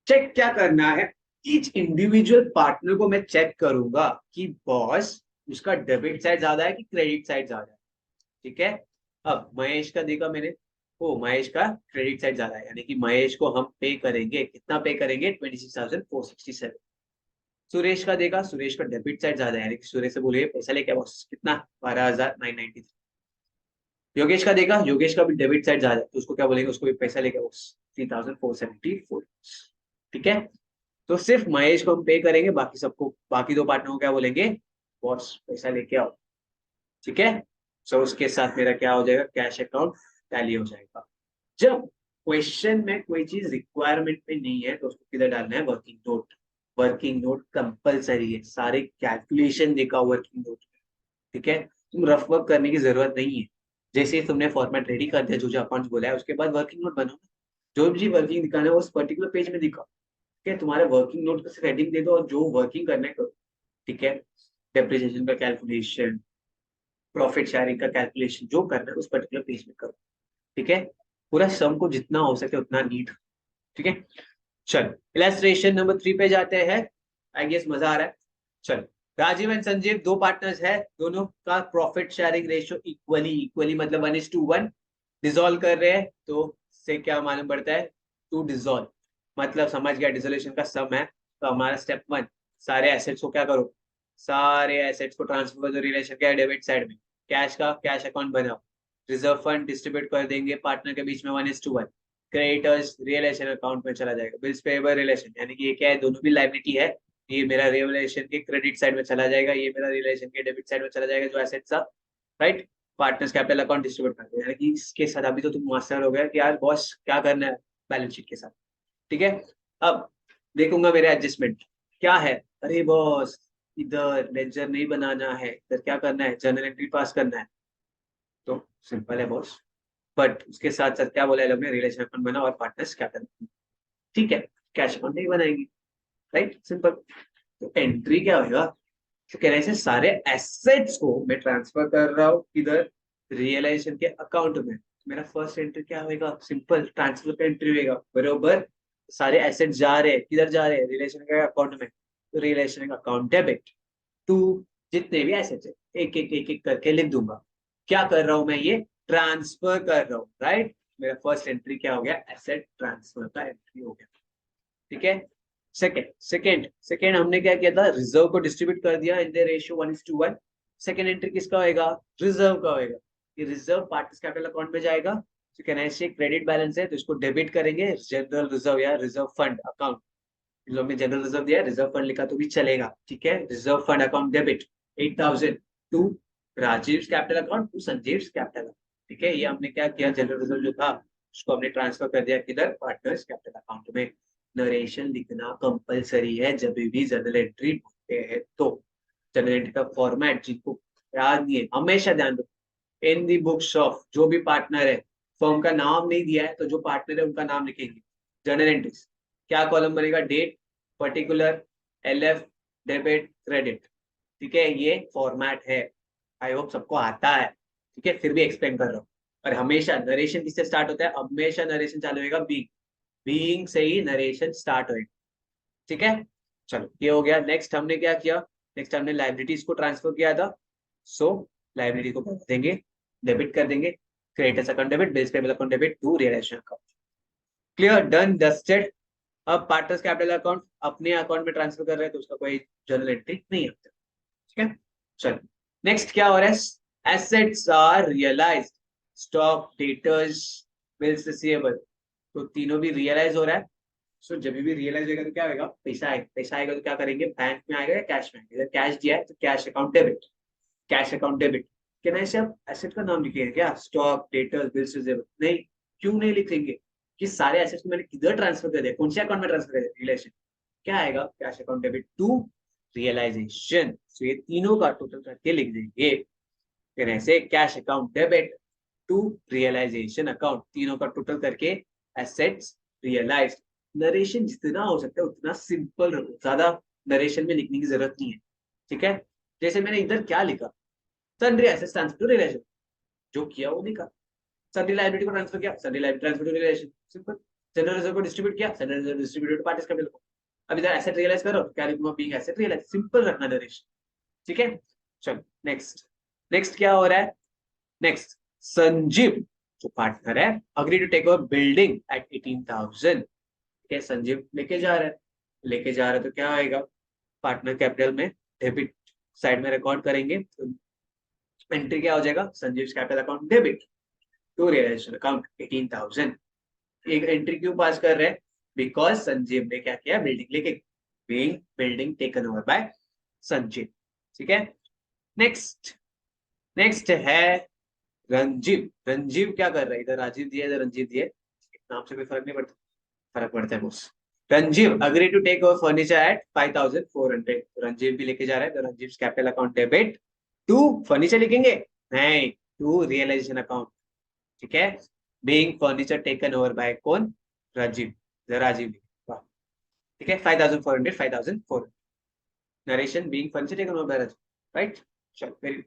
Speaker 1: चेक क्या करना है, ईच इंडिविजुअल पार्टनर को मैं चेक करूंगा कि बॉस उसका डेबिट साइड ज्यादा है कि क्रेडिट साइड ज्यादा है। ठीक है, अब महेश का देखा मैंने, ओ महेश का क्रेडिट साइड ज्यादा है, यानी कि महेश को हम पे करेंगे, कितना पे करेंगे, 26,467। सुरेश का देखा, सुरेश का डेबिट साइड ज्यादा है, यानी कि सुरेश से बोलिए पैसा लेके बॉस, कितना, 12,993। योगेश का देखा, योगेश का भी डेबिट साइड ज्यादा है, तो उसको क्या बोलेंगे, उसको भी पैसा लेके बॉस 3,474। ठीक है, तो सिर्फ महेश को हम पे करेंगे, बाकी सबको, बाकी दो पार्टनर को क्या बोलेंगे, बॉस पैसा लेके आओ। ठीक है, सो उसके साथ मेरा क्या हो जाएगा, कैश अकाउंट टैली हो जाएगा। जब क्वेश्चन में कोई चीज रिक्वायरमेंट में नहीं है तो उसको किधर डालना है, working note. Working note compulsory है, सारे कैलकुलेशन देखा वर्किंग नोट। ठीक है, तुम रफ वर्क करने की जरूरत नहीं है, जैसे ही तुमने फॉर्मेट रेडी कर दिया, जो जो अकाउंट बोला है उसके बाद वर्किंग नोट बनाओ, जो भी वर्किंग दिखाना है उस पर्टिकुलर पेज में दिखाओ। ठीक है, तुम्हारे वर्किंग नोट का सिर्फ हेडिंग दे दो और जो वर्किंग करना है करो। ठीक है, डेप्रिसिएशन का कैलकुलेशन, प्रॉफिट शेयरिंग का कैलकुलेशन, जो करना है उस पर्टिकुलर पेज में करो। ठीक है, पूरा सम को जितना हो सके उतना नीट। ठीक है, चल इलस्ट्रेशन नंबर 3 पे जाते हैं, आई गेस मजा आ रहा है। चल, राजीव एंड संजीव दो पार्टनर्स है, दोनों का profit sharing ratio equally, equally मतलब 1:1 डिसॉल्व कर रहे हैं, तो से क्या मालूम पड़ता है, टू डिसॉल्व, मतलब समझ गया डिसोल्यूशन का सम है। तो हमारा स्टेप 1, सारे एसेट्स को क्या करो, सारे एसेट्स को ट्रांसफर कर दो रिलेशन के डेबिट साइड में, कैश का कैश अकाउंट बनाओ। रिजर्व फंड डिस्ट्रीब्यूट कर देंगे पार्टनर के बीच में 1:1। क्रेडिटर्स रियलाइजेशन अकाउंट में चला जाएगा। बिल्स पेएबल रिलेशन, यानी कि ये क्या है, दोनों भी लाइबिलिटी है। ये मेरा रियलाइजेशन के क्रेडिट साइड में चला जाएगा, ये मेरा रियलाइजेशन के डेबिट साइड में चला जाएगा, जो एसेट्स था, right. Partners capital account distribute कर देंगे, यानी कि इसके साथ अभी तो तुम मास्टर हो गया कि यार बॉस क्या करना है बैलेंस शीट के साथ, ठीक है। अब देखूंगा मेरे एडजस्टमेंट क्या है। अरे बॉस, इधर लेजर नहीं बनाना है, इधर क्या करना है, जर्नल एंट्री पास करना है। तो सिंपल है बॉस, बट उसके साथ साथ क्या बोला है लोग ने, रिलेशन अकाउंट बना और पार्टनर्स कैपिटल, ठीक है, कैश अकाउंट नहीं बनाएंगे, राइट, सिंपल। तो एंट्री क्या होगा, तो कह रहे हैं सारे एसेट्स को मैं ट्रांसफर कर रहा हूँ इधर रियलाइजेशन के अकाउंट में। मेरा फर्स्ट एंट्री क्या होगा, सिंपल ट्रांसफर का एंट्री होगा, बरोबर। सारे एसेट्स जा रहे हैं, किधर जा रहे हैं, रिलेशन के अकाउंट में, तो रिलेशन अकाउंट डेबिट टू जितने भी एसेट्स है, एक एक करके लिख दूंगा। क्या कर रहा हूं मैं, ये ट्रांसफर कर रहा हूँ, राइट। मेरा फर्स्ट एंट्री क्या हो गया, एसेट ट्रांसफर का एंट्री हो गया, ठीक है। सेकंड सेकंड सेकंड हमने क्या किया था, रिजर्व को डिस्ट्रीब्यूट कर दिया इन द रेशियो 1:1। सेकंड एंट्री किसका होएगा, रिजर्व का होएगा। ये रिजर्व पार्टनर्स कैपिटल अकाउंट में जाएगा, तो कहना है क्रेडिट बैलेंस है तो इसको डेबिट करेंगे जनरल रिजर्व या रिजर्व फंड अकाउंट। इन लोग ने जनरल रिजर्व दिया, रिजर्व फंड लिखा तो भी चलेगा, ठीक है। Reserve fund account debit 8,000 to Rajiv capital account to Sanjiv capital, ठीक है। ये हमने क्या किया, जनरल रिजर्व जो था उसको हमने ट्रांसफर कर दिया किधर, पार्टनर्स कैपिटल अकाउंट में। नरेशन लिखना कंपलसरी है जब भी जर्नल एंट्री होते हैं तो। जर्नल एंट्री का फॉर्मेट जिनको याद नहीं है हमेशा ध्यान रखो, इन दी बुक्स ऑफ जो भी पार्टनर है, फर्म का नाम नहीं दिया है तो जो पार्टनर है उनका नाम लिखेंगे। जर्नल एंट्रीज क्या कॉलम बनेगा, date, particular, LF, debit, credit, ठीक है। ये फॉर्मेट है, आई होप सबको आता है, ठीक है, फिर भी एक्सप्लेन कर रहा हूँ। और हमेशा नरेशन किससे स्टार्ट होता है, हमेशा नरेशन चालू होगा बीइंग से ही नरेशन स्टार्ट होएगा, ठीक है। चलो ये हो गया। नेक्स्ट हमने क्या किया, नेक्स्ट हमने लाइबिलिटीज को ट्रांसफर किया था, सो लाइबिलिटी को कर देंगे, डेबिट कर देंगे, creditors account debit, bills payable account debit to realisation account. Clear, done, dusted. अब पार्टनर्स कैपिटल अकाउंट अपने अकाउंट में ट्रांसफर कर रहे हैं तो उसका कोई जर्नल एंट्री नहीं है, ठीक है। चलो नेक्स्ट क्या हो रहा है, assets are realised, stock, debtors, bills receivable, तो तीनों भी रियलाइज हो रहा है। सो जब भी रियलाइज होगा तो क्या होगा, पैसा आएगा, पैसा आएगा तो क्या करेंगे, बैंक में आएगा या कैश में आएगा, कैश दिया है तो cash account debit, cash account debit. क्या ऐसे आप एसेट का नाम लिखेंगे क्या, स्टॉक, डेटर्स, बिल्स रिसीवेबल, नहीं, क्यों नहीं लिखेंगे, कि सारे एसेट्स को मैंने किधर ट्रांसफर कर दिया, कौन से अकाउंट में ट्रांसफर कर दिया, रिलेशन, क्या आएगा, cash account debit to realisation. So ये तीनों का टोटल करके लिख देंगे, फिर ऐसे cash account debit to realisation account, तीनों का टोटल करके एसेट्स रियलाइज। नरेशन जितना हो सकता है उतना सिंपल रखो, ज्यादा नरेशन में लिखने की जरूरत नहीं है, ठीक है। जैसे मैंने इधर क्या लिखा, sundry assets transfer to realisation, जो किया वो लिखा। सन्ड्री लायबिलिटी को ट्रांसफर किया, sundry liability transfer to realisation, simple. General reserve को डिस्ट्रीब्यूट किया, general reserve distributed to parties capital. अब इधर एसेट रियलाइज करो, क्या लिखूंगा, बीइंग एसेट रियलाइज, सिंपल रखना नरेशन, ठीक है। चलो नेक्स्ट, नेक्स्ट क्या हो रहा है, नेक्स्ट संजीव जो पार्टनर है agree to take over building at 18,000, क्या संजीव लेके जा रहा है, लेके जा रहा है तो क्या आएगा, पार्टनर कैपिटल में डेबिट साइड में रिकॉर्ड करेंगे, तो एंट्री क्या हो जाएगा, Sanjiv capital account debit to realisation account 18,000। एक एंट्री क्यों पास कर रहे हैं, बिकॉज संजीव ने क्या किया, बिल्डिंग लेके, building taken over bye Sanjeev, ठीक है। नेक्स्ट, नेक्स्ट है रंजीव। रंजीव क्या कर रहा है, इधर राजीव दिया, इधर रंजीव दिया, नाम से कोई फर्क नहीं पड़ता, फर्क पड़ता है boss. Ranjeev agree to take over furniture at 5,400, Ranjeev भी लेके जा रहा है, तो Ranjeev capital account debit to furniture लिखेंगे, नहीं, टू रियलाइजेशन अकाउंट, ठीक है। Being furniture taken over by कौन, राजीव, राजीव, ठीक है। 5,400, 5,400, narration being furniture taken over by Rajeev, right. चलो very good.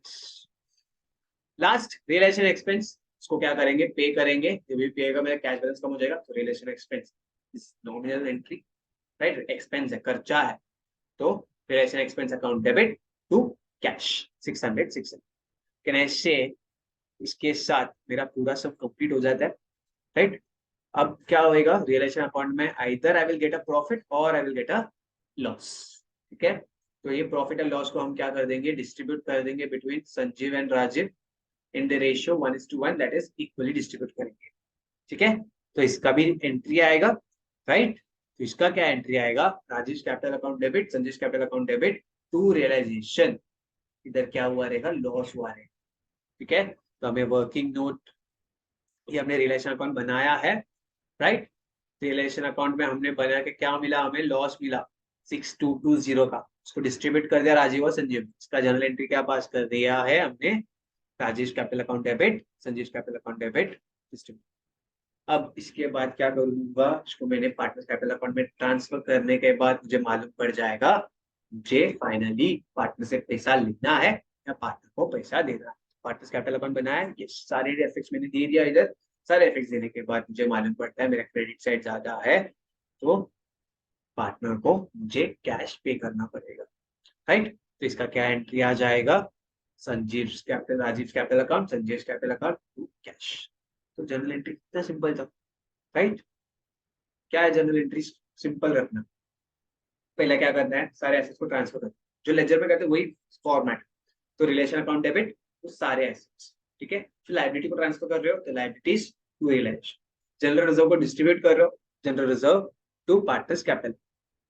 Speaker 1: Last realisation expense, इसको क्या करेंगे, पे करेंगे, जब भी पे होगा मेरा कैश बैलेंस कम हो जाएगा, तो realisation expense is nominal entry, right, expense है, खर्चा है, तो realisation expense account debit to cash 600। Can I say इसके साथ मेरा पूरा सब कंप्लीट हो जाता है, राइट। अब क्या होएगा, रियलाइजेशन अकाउंट में either I will get a profit और I will get a loss, ठीक है। तो ये प्रॉफिट एंड लॉस को हम क्या कर देंगे, डिस्ट्रीब्यूट कर देंगे between Sanjiv and Rajiv, in the ratio 1:1, that is equally distribute करेंगे। ठीक है, तो इसका भी एंट्री आएगा, राइट। तो इसका क्या एंट्री आएगा, Rajesh capital account debit, Sanjesh capital account debit to realisation. इधर क्या हुआ रहेगा, लॉस हुआ रहेगा। ठीक है, तो हमें वर्किंग नोट, ये हमने रिलेशन अकाउंट बनाया है, राइट। रिलेशन अकाउंट में हमने बना के क्या मिला, हमें लॉस मिला 6220 का, उसको डिस्ट्रीब्यूट कर दिया राजीव और संजीव। इसका जर्नल एंट्री क्या पास कर दिया है हमने, Rajesh capital account debit, Sanjeev capital account debit distribute. अब इसके बाद क्या करूंगा, इसको मैंने पार्टनर कैपिटल अकाउंट में ट्रांसफर करने के बाद मुझे मालूम पड़ जाएगा मुझे फाइनली पार्टनर से पैसा लेना है या पार्टनर को पैसा देना है। पार्टनर कैपिटल अकाउंट बनाया, ये सारे एफेक्ट्स मैंने दे दिया इधर। सारे एफेक्ट्स देने के बाद मुझे मालूम पड़ता है मेरा क्रेडिट साइड ज्यादा है, तो पार्टनर को मुझे कैश पे करना पड़ेगा, राइट। तो इसका क्या एंट्री आ जाएगा, Sanjiv capital, Rajiv capital account, Sanjiv capital account to cash. तो जर्नल एंट्री कितना सिंपल था, राइट। क्या है जनरल एंट्री, सिंपल रखना। पहले क्या करना है, सारे एसेट्स को ट्रांसफर करना, जो लेजर में करते हैं वही फॉर्मेट। तो रिलेशन अकाउंट डेबिट तो सारे एसेट्स, ठीक है। फिर लाइबिलिटी को ट्रांसफर कर रहे हो तो liabilities to realisation. General reserve को डिस्ट्रीब्यूट कर रहे हो, general reserve to partners capital.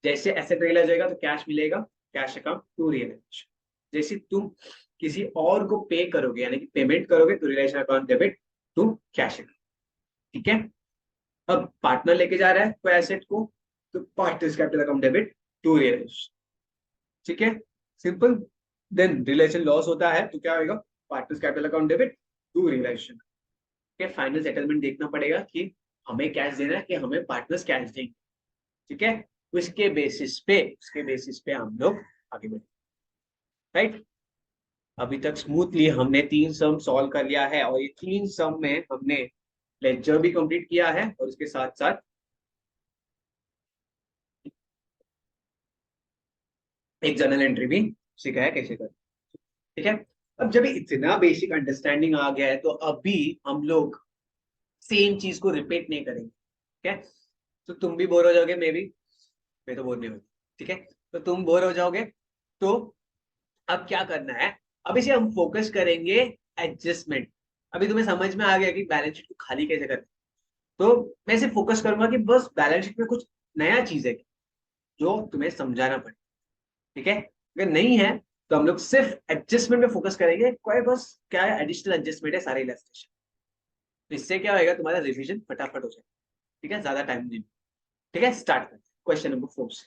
Speaker 1: जैसे एसेट रियलाइज होगा तो कैश मिलेगा, कैश अकाउंट टू रियलाइजेशन। जैसे तुम किसी और को पे करोगे यानी कि पेमेंट करोगे तो relation account debit to cash account. ठीक है, अब पार्टनर लेके जा रहा है कोई एसेट को तो partners capital account debit to realisation. ठीक है, सिंपल। देन रिलेशन लॉस होता है तो क्या होगा, partners capital account debit to realisation. ठीक है, फाइनल सेटलमेंट देखना पड़ेगा कि हमें कैश देना है कि हमें पार्टनर्स कैश देंगे। ठीक है, उसके बेसिस पे हम लोग आगे बढ़े, राइट। अभी तक स्मूथली हमने 3 सम सॉल्व कर लिया है और ये 3 सम में हमने लेक्चर भी कंप्लीट किया है और उसके साथ साथ एक जर्नल एंट्री भी सीखा है कैसे कर। ठीक है, अब जब इतना बेसिक अंडरस्टैंडिंग आ गया है तो अभी हम लोग सेम चीज को रिपीट नहीं करेंगे। ठीक है, तो तुम भी बोर हो जाओगे, मैं तो बोर नहीं होती। ठीक है, तो तुम बोर हो जाओगे, तो अब क्या करना है, अब इसे हम फोकस करेंगे एडजस्टमेंट। अभी तुम्हें समझ में आ गया कि बैलेंस शीट को खाली कैसे करना है। तो मैं इसे फोकस करूंगा कि बस बैलेंस शीट में कुछ नया चीज है जो तुम्हें समझाना पड़े। ठीक है, अगर नहीं है तो हम लोग सिर्फ एडजस्टमेंट में फोकस करेंगे, कोई बस क्या है एडिशनल एडजस्टमेंट है सारे इलस्ट्रेशन। तो इससे क्या होगा, तुम्हारा रिवीजन फटाफट हो जाएगा। ठीक है, ज्यादा टाइम नहीं। ठीक है, स्टार्ट करते हैं क्वेश्चन नंबर 4 से।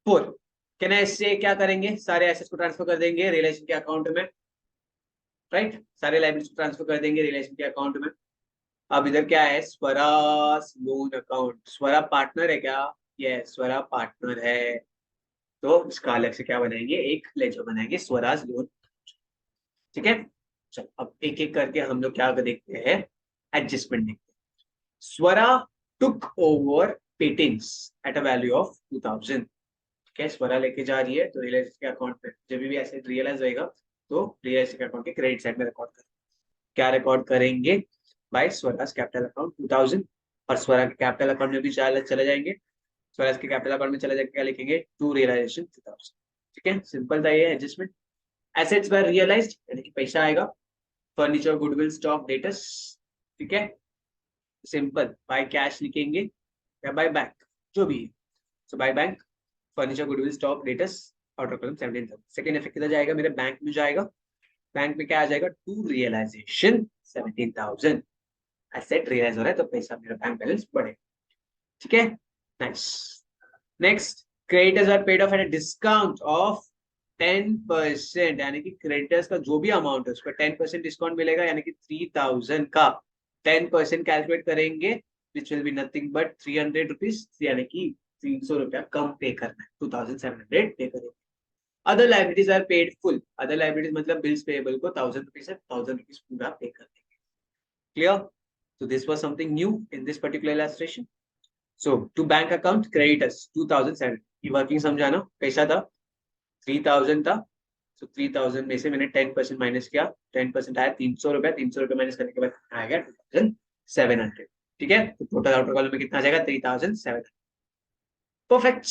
Speaker 1: 4 कहना है, इससे क्या करेंगे, सारे एसेट्स को ट्रांसफर कर देंगे रिलेशन के अकाउंट में, राइट। सारे लाइबिलिटीज को ट्रांसफर कर देंगे रिलेशन के अकाउंट में। अब इधर क्या है, स्वराज लोन अकाउंट। स्वरा पार्टनर है क्या, ये स्वरा पार्टनर है, तो इसका अलग से क्या बनाएंगे, एक लेजर बनाएंगे स्वराज लोन। ठीक है, चलो अब एक एक करके हम लोग क्या देखते हैं, एडजस्टमेंट देखते हैं। Swara took over patents at a value of 2000। ठीक है, स्वरा लेके जा रही है तो रियलाइज के अकाउंट में जब भी ऐसे रियलाइज होएगा तो रियलाइज के अकाउंट के क्रेडिट साइड में रिकॉर्ड करेंगे। क्या रिकॉर्ड करेंगे, बाय स्वराज कैपिटल अकाउंट 2000। और स्वरा के कैपिटल अकाउंट में भी चले जाएंगे, स्वराज के कैपिटल अकाउंट में चले जाकर क्या लिखेंगे, टू रियलाइजेशन 2000। ठीक है, सिंपल था ये एडजस्टमेंट। एसेट्स वर रियलाइज्ड यानी कि पैसा आएगा, फर्नीचर गुडविल स्टॉक डेटस। ठीक है, सिंपल बाय कैश लिखेंगे या बाय बैंक, जो भी है। So by bank, furniture goodwill stock debtors, outer column 17,000। Second effect किधर जाएगा, मेरे बैंक में जाएगा। बैंक में क्या आ जाएगा, टू रियलाइजेशन 17,000। एसेट रियलाइज हो रहा है तो पैसा मेरा बैंक बैलेंस बढ़ेगा। ठीक है, nice. Next, creditors are paid off at a discount of 10%, यानी कि क्रेडिटर्स का जो भी अमाउंट है उस पर 10% डिस्काउंट मिलेगा, यानी कि 3,000 का 10% कैलकुलेट करेंगे, which will be nothing but 300 rupees, यानी कि 300 रुपया कम पे करना है, 2,700 पे करेंगे। Other liabilities are paid full. Other liabilities मतलब बिल्स पेएबल को 1,000 रुपीज है, 1,000 रुपीज पूरा पे कर देंगे। Clear, so this was something new in this particular illustration. So to bank account creditors 2,007, ये वर्किंग समझाना कैसा था, 3,000 था। तो 3,000 में से मैंने 10% माइनस किया, 10% आया 300 रुपया, 300 रुपया माइनस करने के बाद आ गया 2,700। ठीक है, तो टोटल आउटर कॉलम में कितना आ जाएगा, 3,700। Perfect.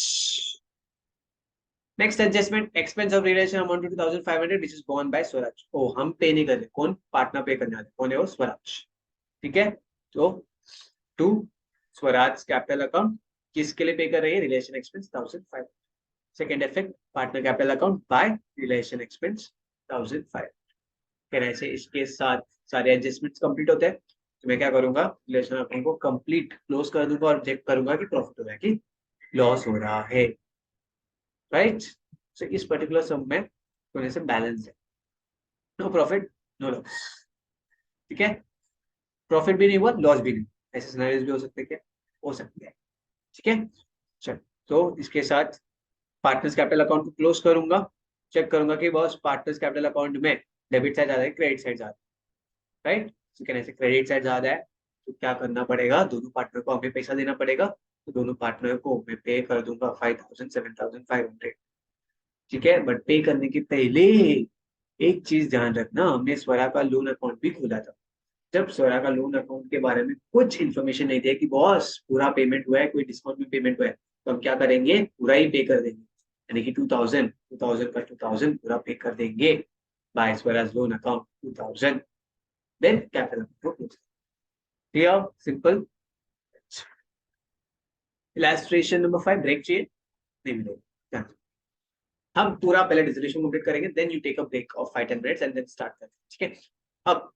Speaker 1: Next adjustment, expense of realisation amount to 2500 which is borne by Swaraj. ओ हम पे नहीं कर रहे, कौन पार्टनर पे करने वाले, कौन है वो, स्वराज। ठीक है, तो टू स्वराज कैपिटल अकाउंट, किसके लिए पे कर रही है, relation expense 1500। Second effect, partner capital account bye relation expense 1500। कहने से इसके साथ सारे एडजस्टमेंट्स कंप्लीट होते हैं, तो मैं क्या करूंगा, रिलेशन अकाउंट को कंप्लीट क्लोज कर दूंगा और चेक करूंगा कि प्रॉफिट हो रहा है कि लॉस हो रहा है, राइट। सो इस पर्टिकुलर सम में होने से बैलेंस है, नो प्रॉफिट नो लॉस। ठीक है, प्रॉफिट भी नहीं हुआ, लॉस भी नहीं, ऐसे सिनेरियोज भी हो सकते हैं क्या, हो सकते हैं। ठीक है, चल, तो इसके साथ पार्टनर्स कैपिटल अकाउंट को क्लोज करूंगा, चेक करूंगा कि बॉस पार्टनर्स कैपिटल अकाउंट में डेबिट साइड ज्यादा है, क्रेडिट साइड ज्यादा है, राइट। कहने से क्रेडिट साइड ज्यादा है, तो क्या करना पड़ेगा, दोनों पार्टनर को हमें पैसा देना पड़ेगा, तो दोनों पार्टनर को मैं पे कर दूंगा 5000 7500। ठीक है, बट पे करने के पहले एक चीज ध्यान रखना, हमने स्वरा का लोन अकाउंट भी खोला था। जब स्वरा का लोन अकाउंट के बारे में कुछ इन्फॉर्मेशन नहीं दिया कि बॉस पूरा पेमेंट हुआ है, कोई डिस्काउंट में पेमेंट हुआ है, तो हम क्या करेंगे, पूरा ही पे कर देंगे, यानी कि 2000 का 2000 पूरा पे कर देंगे by Swaraj loan account 2000, then capital account. Clear, simple. Illustration number 5 break चाहिए, नहीं मिलेगा, हम पूरा पहले डिसोल्यूशन कंप्लीट करेंगे, then you take a break of 5-10 minutes and then start करेंगे। ठीक है, अब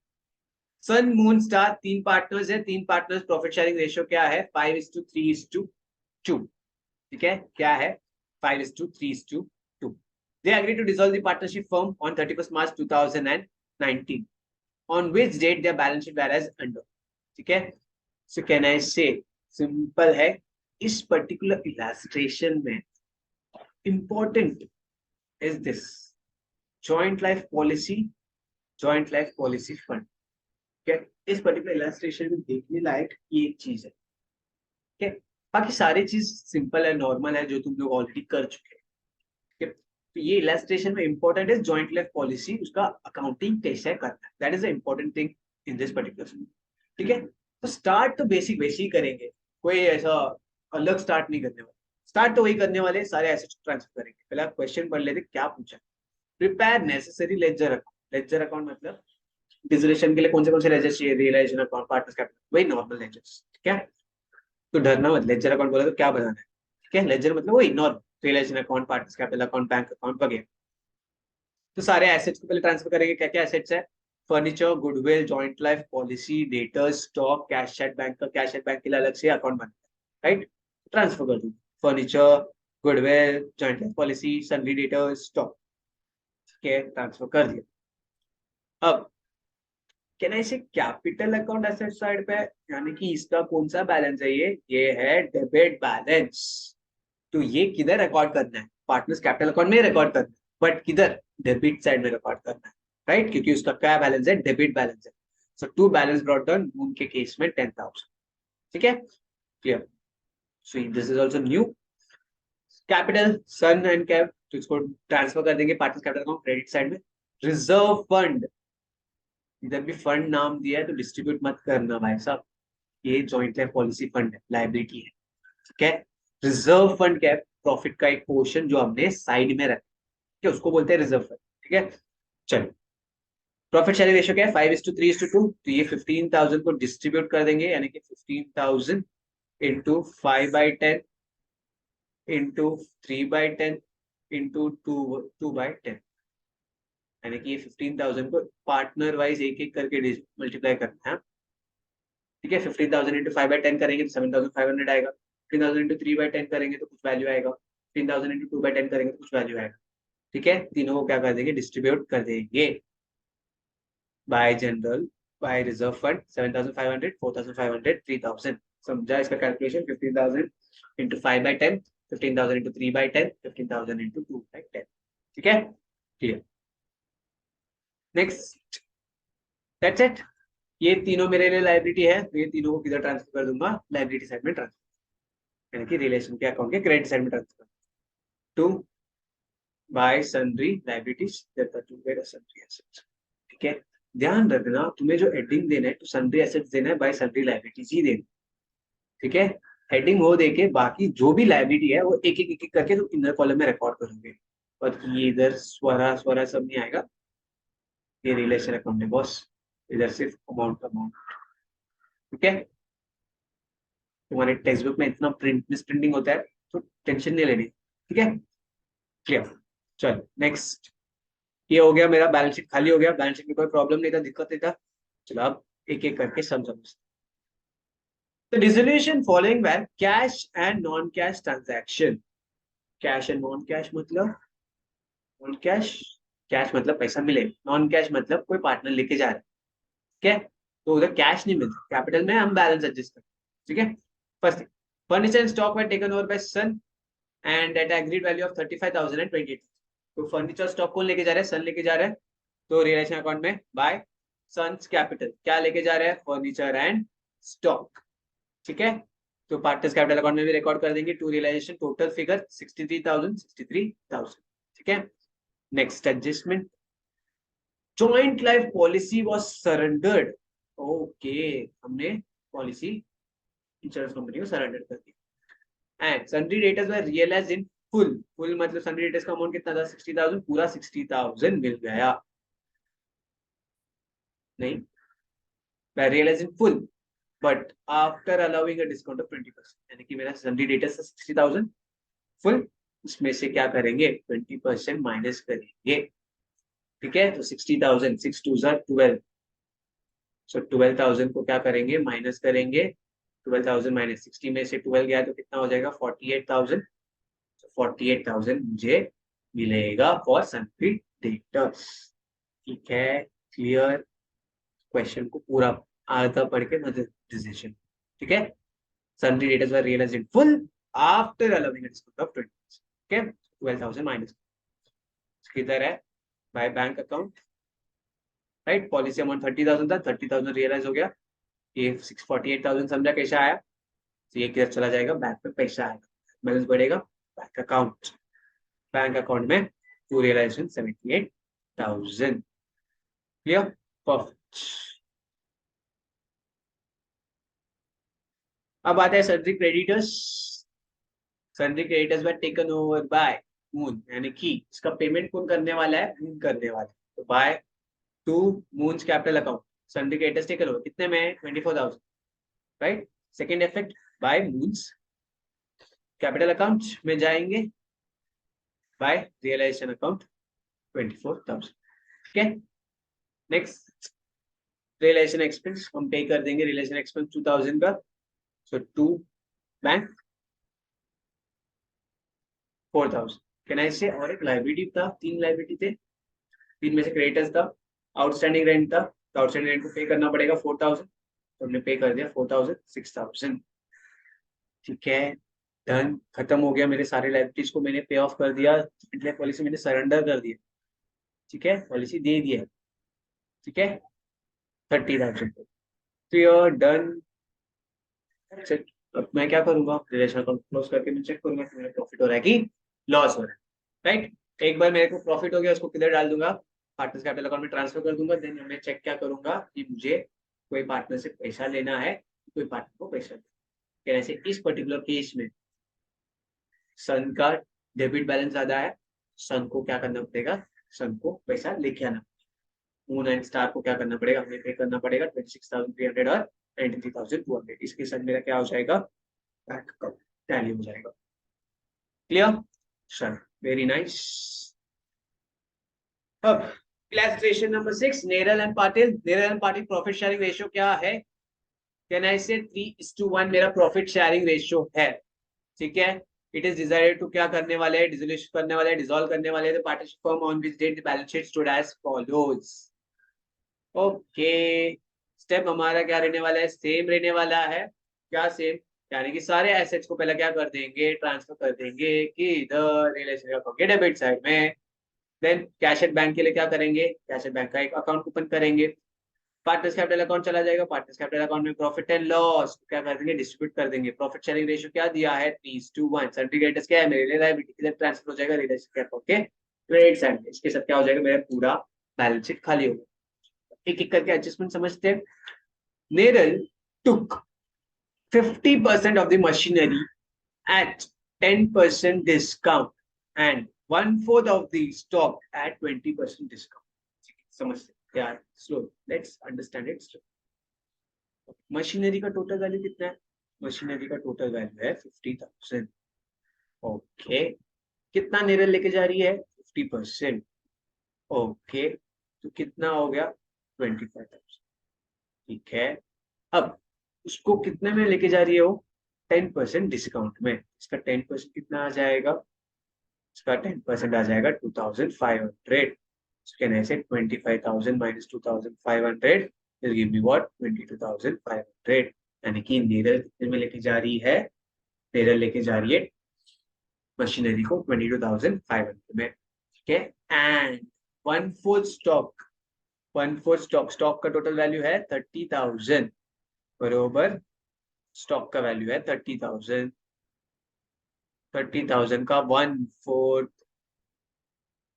Speaker 1: सन मून स्टार तीन पार्टनर्स है, तीन पार्टनर्स, प्रॉफिट शेयरिंग रेशियो क्या है, 5:3:2। ठीक है, क्या है, 5:3:2। They agreed to dissolve the partnership firm on 31st March 2019, on which date their balance sheet were as under. ठीक है, so can I say, simple है, इस पर्टिकुलर इलास्ट्रेशन में important is this, joint life policy, joint life policy fund. ठीक है, इस particular illustration में देखने लायक ये एक चीज है। ठीक है, बाकी सारी चीज सिंपल है, नॉर्मल है, जो तुम लोग ऑलरेडी कर चुके हैं। ठीक है, तो ये इलास्ट्रेशन में इंपॉर्टेंट है जॉइंट लाइफ पॉलिसी, उसका अकाउंटिंग कैसे करना है, that is the important thing in this particular. ठीक है, तो स्टार्ट तो बेसिक वैसे ही करेंगे, कोई ऐसा अलग स्टार्ट नहीं करने वाले, स्टार्ट तो वही करने वाले, सारे एसेट्स ट्रांसफर करेंगे। पहले आप क्वेश्चन पढ़ लेते क्या पूछा, prepare necessary ledger account. Ledger account मतलब डिसोल्यूशन के लिए कौन से लेजर चाहिए, रियलाइजेशन अकाउंट, पार्टनर्स कैपिटल, वही नॉर्मल लेजर्स। ठीक है, तो डरना मत, लेजर अकाउंट बोला तो क्या बनाना है। ठीक है, लेजर मतलब वही normal, realisation account, partners capital account, bank account वगैरह। तो सारे एसेट्स को पहले ट्रांसफर करेंगे, क्या क्या एसेट्स है, furniture, goodwill, joint life policy, debtors, stock, cash at bank का कैश एट बैंक के लिए अलग से अकाउंट बनता है, राइट। ट्रांसफर कर दूँ, furniture, goodwill, joint life policy, सन्डी, debtors, stock. ठीक है, ट्रांसफर कर दिया। अब क्या ना, इसे कैपिटल अकाउंट एसेट साइड पे, यानी कि इसका कौन सा बैलेंस है, ये है डेबिट बैलेंस। तो ये किधर रिकॉर्ड करना है, पार्टनर्स कैपिटल अकाउंट में रिकॉर्ड करना है, बट किधर, डेबिट साइड में रिकॉर्ड करना है, राइट, क्योंकि उसका क्या बैलेंस है, डेबिट बैलेंस है। So to balance brought down, मून के केस में 10,000। ठीक है, clear. So this is also new capital sun and cap, तो इसको ट्रांसफर कर देंगे partners capital account credit side में। रिजर्व फंड, इधर भी फंड नाम दिया है तो डिस्ट्रीब्यूट मत करना भाई साहब, ये जॉइंट लाइफ पॉलिसी फंड है, लाइबिलिटी है। ठीक है, रिजर्व फंड क्या है, प्रॉफिट का एक पोर्शन जो हमने साइड में रखा, ठीक है, उसको बोलते हैं रिजर्व फंड। ठीक है, चलो, प्रॉफिट शेयरिंग रेशियो क्या है, 5:3:2। तो ये 15,000 को डिस्ट्रीब्यूट कर देंगे, यानी कि 15,000 इंटू 5/10 इंटू 3/10 इंटू 2/10, यानी कि ये 15,000 को पार्टनर वाइज एक एक करके मल्टीप्लाई करना है। ठीक है, 15,000 इंटू 5/10 करेंगे तो 7,500 आएगा, 15,000 इंटू 3/10 करेंगे तो कुछ वैल्यू आएगा, 15,000 इंटू 2/10 करेंगे तो कुछ वैल्यू आएगा। ठीक है, तीनों को क्या कर देंगे, डिस्ट्रीब्यूट कर देंगे by general, by reserve fund, 7,500, 4,500, 3,000। समझा इसका कैलकुलेशन, 15,000 इंटू 5/10, 15,000 इंटू 3/10, 15,000 इंटू 2/10। ठीक है, क्लियर। Next, that's it. ये तीनों मेरे लिए लाइबिलिटी है, तो ये तीनों को किधर ट्रांसफर कर दूंगा, लाइबिलिटी साइड में ट्रांसफर, यानी कि रिलेशन के अकाउंट के क्रेडिट साइड में transfer to by sundry liabilities, sundry assets. ठीक है, ध्यान रखना, तुम्हें जो हेडिंग देना है तो सन्ड्री एसेट्स देना है, बाय सन्ड्री लाइबिलिटीज ही देना। ठीक है, हेडिंग हो देके बाकी जो भी लाइबिलिटी है वो एक एक करके तुम इनर कॉलम में रिकॉर्ड करोगे। और ये इधर स्वरा स्वरा सब नहीं आएगा, ये रिलेशन अकाउंट है बॉस, इधर सिर्फ अमाउंट अमाउंट। ठीक है, तुम्हारे टेक्स्ट बुक में इतना प्रिंट मिस प्रिंटिंग होता है तो टेंशन नहीं लेनी। ठीक है, क्लियर। चलो नेक्स्ट, ये हो गया मेरा बैलेंस शीट खाली हो गया, बैलेंस शीट में कोई प्रॉब्लम नहीं था, दिक्कत नहीं था। चलो अब एक एक करके समझो। The dissolution following were cash and non-cash transaction. Cash and non cash मतलब, नॉन कैश, कैश मतलब पैसा मिले, नॉन कैश मतलब कोई पार्टनर लेके जा रहा है। ठीक है, तो उधर कैश नहीं मिलता, कैपिटल में हम बैलेंस एडजस्ट करते हैं। ठीक है, first thing, furniture and stock were taken over by Sun and at agreed value of 35,000 and 28। तो फर्नीचर स्टॉक कौन लेके जा रहा है, सन लेके जा रहा है। तो रिलेशन अकाउंट में बाय सन्स कैपिटल क्या लेके जा रहा है, फर्नीचर एंड स्टॉक। ठीक है, तो पार्टनर्स कैपिटल अकाउंट में भी रिकॉर्ड कर देंगे टू रियलाइजेशन, टोटल फिगर 63,000। ठीक है, next adjustment, joint life policy was surrendered. Okay, हमने पॉलिसी इंश्योरेंस कंपनी को सरेंडर कर दिया and sundry debtors were realised in full. Full मतलब सन्ड्री डेटर्स का अमाउंट कितना था, 60,000, पूरा 60,000 मिल गया। नहीं, realise in full but after allowing a discount of 20%, यानी कि मेरा सन्ड्री डेटर्स 60,000 फुल, उसमें से क्या करेंगे, 20% माइनस करेंगे। ठीक है, तो 60,000, 6 टू 12, सो 12,000 को क्या करेंगे, माइनस करेंगे। 12,000 माइनस 60 में से 12 गया तो कितना हो जाएगा, 48,000। 48,000 मुझे मिलेगा फॉर सन्ड्री डेटर्स। ठीक है, क्लियर। क्वेश्चन को पूरा आधा पढ़ के मतलब डिसीजन। ठीक है, sundry debtors were realized in full after allowing a discount of 20%. Okay, 12,000 minus किधर है, by bank account, right. Policy amount 30,000 था, 30,000 रियलाइज हो गया, ये 648,000 समझा कैसे आया, तो ये किधर चला जाएगा, बैंक में पैसा आएगा, बैलेंस बढ़ेगा, बैंक अकाउंट, बैंक अकाउंट में टू रियलाइजेशन 78,000। Clear, perfect. अब आते हैं सन्ड्री क्रेडिटर्स। सन्ड्री क्रेडिटर्स वर टेकन ओवर बाय मून, यानी कि इसका पेमेंट कौन करने वाला है, मून करने वाला है। तो by to Moon's capital account, sundry creditors taken over कितने में, 24,000, right. Second effect, by Moon's capital account में जाएंगे, बाय रियलाइजेशन अकाउंट 24,000। ठीक है, नेक्स्ट, रियलाइजेशन एक्सपेंस हम पे कर देंगे, रियलाइजेशन एक्सपेंस 2,000 का, सो टू बैंक 4,000। कैन आई से, और एक लाइबिलिटी था, तीन लाइबिलिटी थे, तीन में से क्रेडिटर्स था, आउटस्टैंडिंग रेंट था, तो आउटस्टैंडिंग रेंट को पे करना पड़ेगा 4,000, तो हमने पे कर दिया 4,000, 6,000। ठीक है, डन, खत्म हो गया, मेरे सारे लाइबिलिटीज को मैंने पे ऑफ कर दिया, पॉलिसी मैंने सरेंडर कर दिया। ठीक है, पॉलिसी दे दिया। ठीक है, 30,000, तो ये डन। अब मैं क्या करूंगा, रिलेशन अकाउंट क्लोज करके मैं चेक करूंगा कि मेरा प्रॉफिट हो रहा है कि लॉस हो रहा है, राइट। एक बार मेरे को प्रॉफिट हो गया, उसको किधर डाल दूंगा, पार्टनर्स कैपिटल अकाउंट में ट्रांसफर कर दूंगा। देन मैं चेक क्या करूंगा कि मुझे कोई पार्टनर से पैसा लेना है, कोई पार्टनर को पैसा देना है। ऐसे इस पर्टिकुलर केस में सन का डेबिट बैलेंस ज्यादा है, सन को क्या करना पड़ेगा, सन को पैसा लेके आना। मून एंड स्टार को क्या करना पड़ेगा, हमें पे करना पड़ेगा 26,300 और 93,200। इसके साथ मेरा क्या हो जाएगा, बैंक अकाउंट टैली हो जाएगा। Clear sir, very nice. अब classification number 6, Neral and Patil. Neral and Patil profit sharing ratio क्या है, कैन आई से 3:1 मेरा प्रॉफिट शेयरिंग रेशियो है। ठीक है, इट इज डिसाइडेड टू क्या करने वाले हैं, डिसोल्यूशन करने वाले हैं, डिसॉल्व करने वाले हैं। Partnership firm on which date the balance sheet stood as follows. Okay, step हमारा क्या रहने वाला है, सेम रहने वाला है। क्या सेम, यानी कि सारे एसेट्स को पहले क्या कर देंगे, ट्रांसफर कर देंगे कि इधर रिलेशन के डेबिट साइड में। देन कैश एट बैंक के लिए क्या करेंगे, कैश एट बैंक का एक अकाउंट ओपन करेंगे, पार्टनर्स कैपिटल अकाउंट चला जाएगा, पार्टनर्स कैपिटल अकाउंट में प्रॉफिट एंड लॉस क्या कर देंगे, डिस्ट्रीब्यूट कर देंगे। प्रॉफिट शेयरिंग रेशियो क्या दिया है, 3:1। सर्टिफिकेट्स क्या है, मेरे लायबिलिटी के लिए ट्रांसफर हो जाएगा रिलेशन के अकाउंट के क्रेडिट साइड में। इसके साथ क्या हो जाएगा, मेरा पूरा बैलेंस शीट खाली होगा। एक एक करके एडजस्टमेंट समझते हैं। Neral took 50% of the machinery at 10% discount and 1/4 of the stock at 20% discount. समझते यार, slow, let's understand it slow. Machinery का टोटल वैल्यू कितना है? मशीनरी का टोटल वैल्यू है 50,000। ओके, कितना निरल लेके जा रही है? 50%। ओके, तो कितना हो गया? 25,000। ठीक है, अब उसको कितने में लेके जा रही है वो? 10% डिस्काउंट में। इसका 10% कितना आ जाएगा? इसका 10% आ जाएगा 2,500। कैन आई से 25,000 minus 2,500 will give me what? 22,500। यानी कि नीरल कितने में लेके जा रही है? नीरल लेके जा रही है मशीनरी को 22,500 में। ठीक है, एंड 1/4 स्टॉक, 1/4 स्टॉक का टोटल वैल्यू है 30,000 बरोबर स्टॉक का वैल्यू है 30,000। 30,000 का 1/4,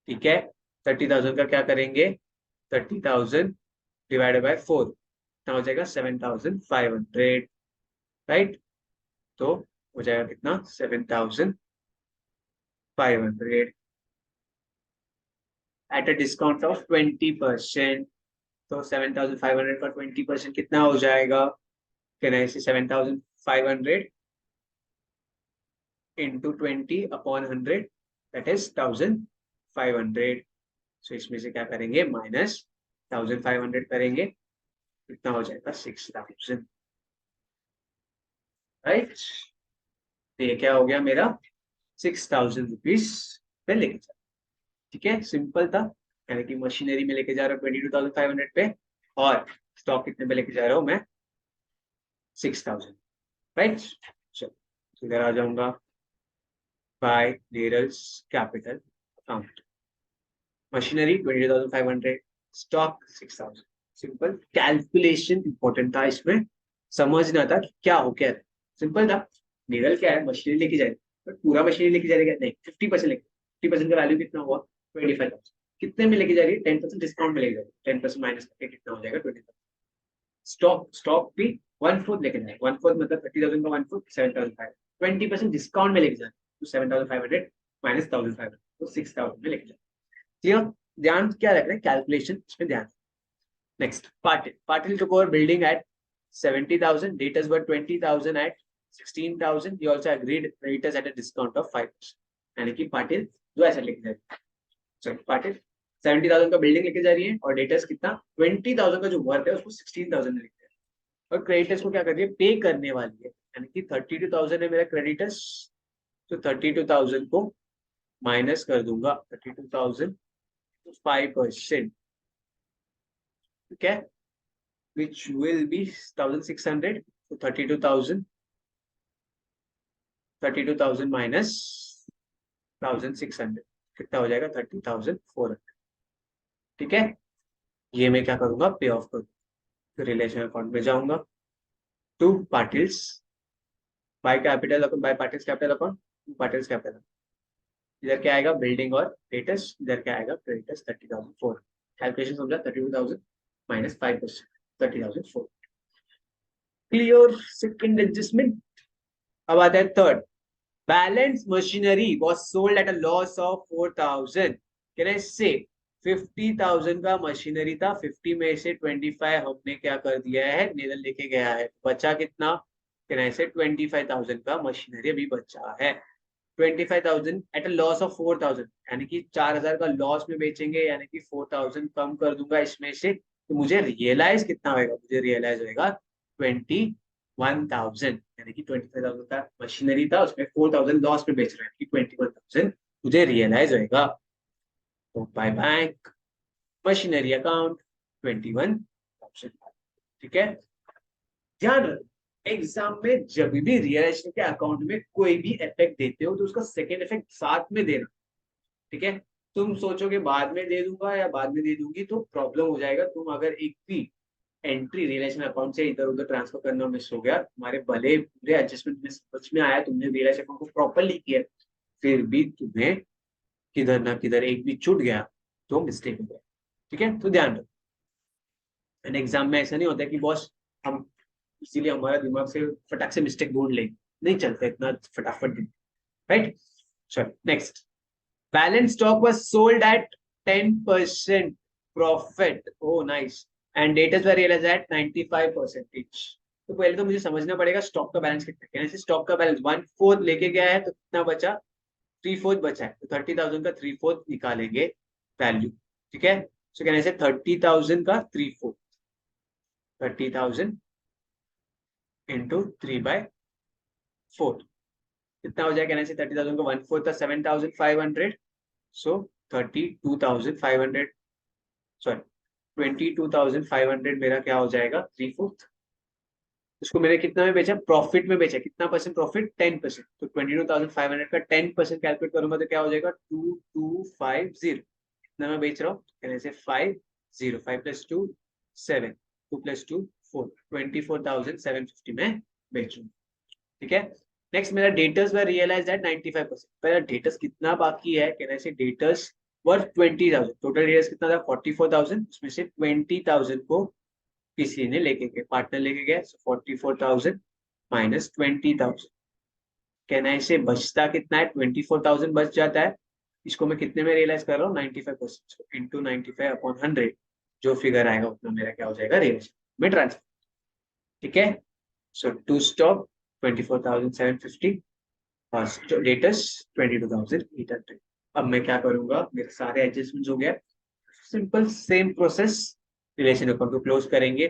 Speaker 1: ठीक है, 30,000 का क्या करेंगे? 30,000 डिवाइडेड बाय 4 कितना हो जाएगा? 7,500। राइट, तो हो जाएगा कितना? 7,500 एट अ डिस्काउंट ऑफ 20%। तो 7,500 का 20% कितना हो जाएगा? कैन आई से 7,500 इंटू 20 अपॉन 100, दैट इज 1,500। सो इसमें से क्या करेंगे? माइनस 1,500 करेंगे, कितना हो जाएगा? 6,000। राइट, तो ये क्या हो गया मेरा? 6,000 रुपीज पे लेके जा। ठीक है, सिंपल था। यानी कि मशीनरी में लेके जा रहा हूँ 22,500 पे, और स्टॉक कितने पे लेके जा रहा हूँ मैं? 6,000। राइट, चलो इधर आ जाऊंगा। By Neral's capital account, machinery 22,500, stock 6,000। Simple calculation important था इसमें, समझना था कि क्या हो क्या। सिंपल था। नीरल क्या है? मशीनरी लेके जाएगा, बट पूरा मशीनरी लेके जाएगा नहीं, 50% लेके। 50% का वैल्यू कितना हुआ? 25,000। कितने में लेके जा रही है? 10% डिस्काउंट में लेके जा रही है। 10% माइनस करके कितना हो जाएगा? 20,000। स्टॉक भी 1/4 लेके जाएगा। 1/4 मतलब 30,000 का 1/4 7,500। 20% डिस्काउंट में लेके जाए तो 7,500 माइनस 1,500 तो 6,000 में लेके जाए। क्लियर? ध्यान क्या रख रहे हैं? कैलकुलेशन इसमें ध्यान। Next, Patil. Patil took over building at 70,000. Debtors were 20,000 at 16,000. He also agreed creditors at a discount of 5%. यानी कि पाटिल दो ऐसा लेके जा रही है। सॉरी, पाटिल 70,000 का बिल्डिंग लेके जा रही है, और डेटर्स कितना? 20,000 का जो वर्थ है उसको 16,000 में लेके जा रही है, और क्रेडिटर्स को क्या कर रही है? पे करने वाली है। यानी कि 32,000 है मेरा क्रेडिटर्स, तो 32,000 को माइनस कर दूंगा 32,000 तो 5%। ठीक है, which will be 1,600। so 32,000 minus 1,600 कितना हो जाएगा? 30,400। ठीक है, ये मैं क्या करूंगा? पे ऑफ करूंगा। तो रिलेशन अकाउंट में जाऊंगा, to Patil's by capital account, by Patil's capital account, Patil's capital. इधर क्या आएगा? बिल्डिंग और क्रेडिटर्स। इधर क्या आएगा? क्रेडिटर्स 30,400। कैलकुलेशन समझा? 32,000 माइनस 5%, 30,400। क्लियर? Second adjustment. अब आता है third. Balance machinery was sold at a loss of 4,000। Can I से 50,000 का मशीनरी था, 50 में से 25 हमने क्या कर दिया है? नीरल लेके गया है। बचा कितना? कैन आई से 25,000 का मशीनरी अभी बचा है। 25,000 एट अ लॉस ऑफ 4,000, यानी कि 4,000 का लॉस में बेचेंगे, यानी कि 4,000 कम कर दूंगा इसमें से, तो मुझे रियलाइज कितना होगा? मुझे रियलाइज होगा 21,000। यानी कि 25,000 का मशीनरी था, उसमें 4,000 लॉस में बेच रहे हैं, 21,000 मुझे रियलाइज होगा। तो बाय बैंक मशीनरी अकाउंट 21,000। ठीक है, ध्यान रखो, एग्जाम में जब भी रियलाइजेशन के अकाउंट में कोई भी इफेक्ट देते हो तो उसका सेकेंड इफेक्ट साथ में देना। ठीक है, तुम सोचोगे बाद में दे दूंगा या बाद में दे दूंगी तो प्रॉब्लम हो जाएगा। तुम अगर एक भी एंट्री रियलाइजेशन अकाउंट से इधर उधर ट्रांसफर करना मिस हो गया, तुम्हारे भले पूरे एडजस्टमेंट में समझ में आया, तुमने रियलाइजेशन अकाउंट को प्रॉपरली किया, फिर भी तुम्हें किधर ना किधर एक भी छूट गया तो मिस्टेक हो गया। ठीक है, तो ध्यान रखो। एग्जाम में ऐसा नहीं होता कि बॉस हम इसीलिए हमारा दिमाग से फटाक से मिस्टेक ढूंढ लेंगे, नहीं चलता इतना फटाफट। राइट, चलो next. Balance stock was sold at 10% profit, oh nice, and debtors were realised at 95%। तो पहले तो मुझे समझना पड़ेगा स्टॉक का बैलेंस कितना है। स्टॉक का बैलेंस 1/4 लेके गया है तो कितना बचा, 3/4 बचा है, तो 30,000 का 3/4 निकालेंगे वैल्यू। ठीक है, सो कहने से 30,000 का 3/4, 30,000 इंटू 3/4 कितना हो जाएगा। कहने से 30,000 का 1/4 था 7,500, सो 32,500, सॉरी 22,500 मेरा क्या हो जाएगा 3/4। उसको मैंने कितना में बेचा, प्रॉफिट में बेचा, कितना परसेंट प्रॉफिट, 10%, तो 22,500 का 10% कैलकुलेट करूंगा तो क्या हो जाएगा 2250। कितना मैं बेच रहा हूँ, कहने से 50, 5 + 2 7, 2 + 2 4, 24,750 में बेच रहा हूँ। ठीक है, नेक्स्ट मेरा डेटर्स वर रियलाइज्ड एट 95%। पहला डेटर्स कितना बाकी है, कहने से डेटर्स वर 20,000, टोटल डेटर्स कितना था 44,000, उसमें से 20,000 को किसी ने लेके गए, पार्टनर लेके गए, 44,000 माइनस 20,000, कहना है से बचता कितना है 24,000 बच जाता है। इसको मैं कितने में रियलाइज कर रहा हूँ 95%, इंटू 95/100, जो फिगर आएगा उतना मेरा क्या हो जाएगा रियलाइज में ट्रांसफर। ठीक है, सो टू स्टॉक 24,750 और डेटस 22,800। अब मैं क्या करूंगा, मेरे सारे एडजस्टमेंट हो गया, simple same process, realisation account को क्लोज करेंगे।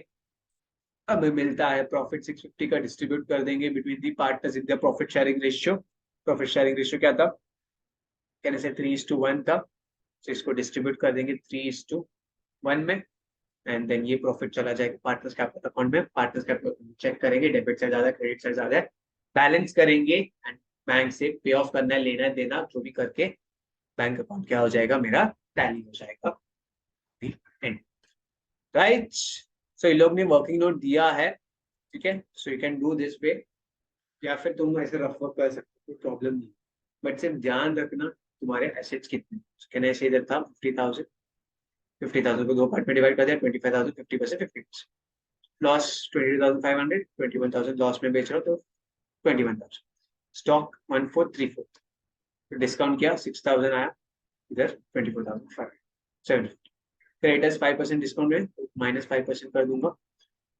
Speaker 1: अब मिलता है प्रॉफिट 650 का डिस्ट्रीब्यूट कर देंगे between the partners in the profit sharing ratio. Profit sharing ratio क्या था, कहने से 3:1 था, तो इसको डिस्ट्रीब्यूट कर देंगे 3:1 में, एंड देन ये प्रॉफिट चला जाएगा पार्टनर्स कैपिटल अकाउंट में। पार्टनर्स कैपिटल चेक करेंगे, डेबिट साइड ज्यादा क्रेडिट साइड ज्यादा है, बैलेंस करेंगे एंड बैंक से पे ऑफ करना है, लेना है देना जो भी करके बैंक अकाउंट क्या हो जाएगा मेरा टैली हो जाएगा, राइट। सो इन लोग ने वर्किंग नोट दिया है, ठीक है, so you can do this way, या फिर तुम ऐसे रफ वर्क कर सकते हो, कोई प्रॉब्लम नहीं, बट सिर्फ ध्यान रखना तुम्हारे एसेट्स कितने। कहने ऐसे इधर था 50,000, 50,000 को दो पार्ट में डिवाइड कर दिया, 25,000, 50%, 50%, लॉस 22,500, 21,000 लॉस में बेच रहा हूँ तो 21,000, स्टॉक 1/4, 3/4, डिस्काउंट किया 6,000 आया, इधर 24,500, क्रेडिटर्स 5% डिस्काउंट में -5% कर दूंगा।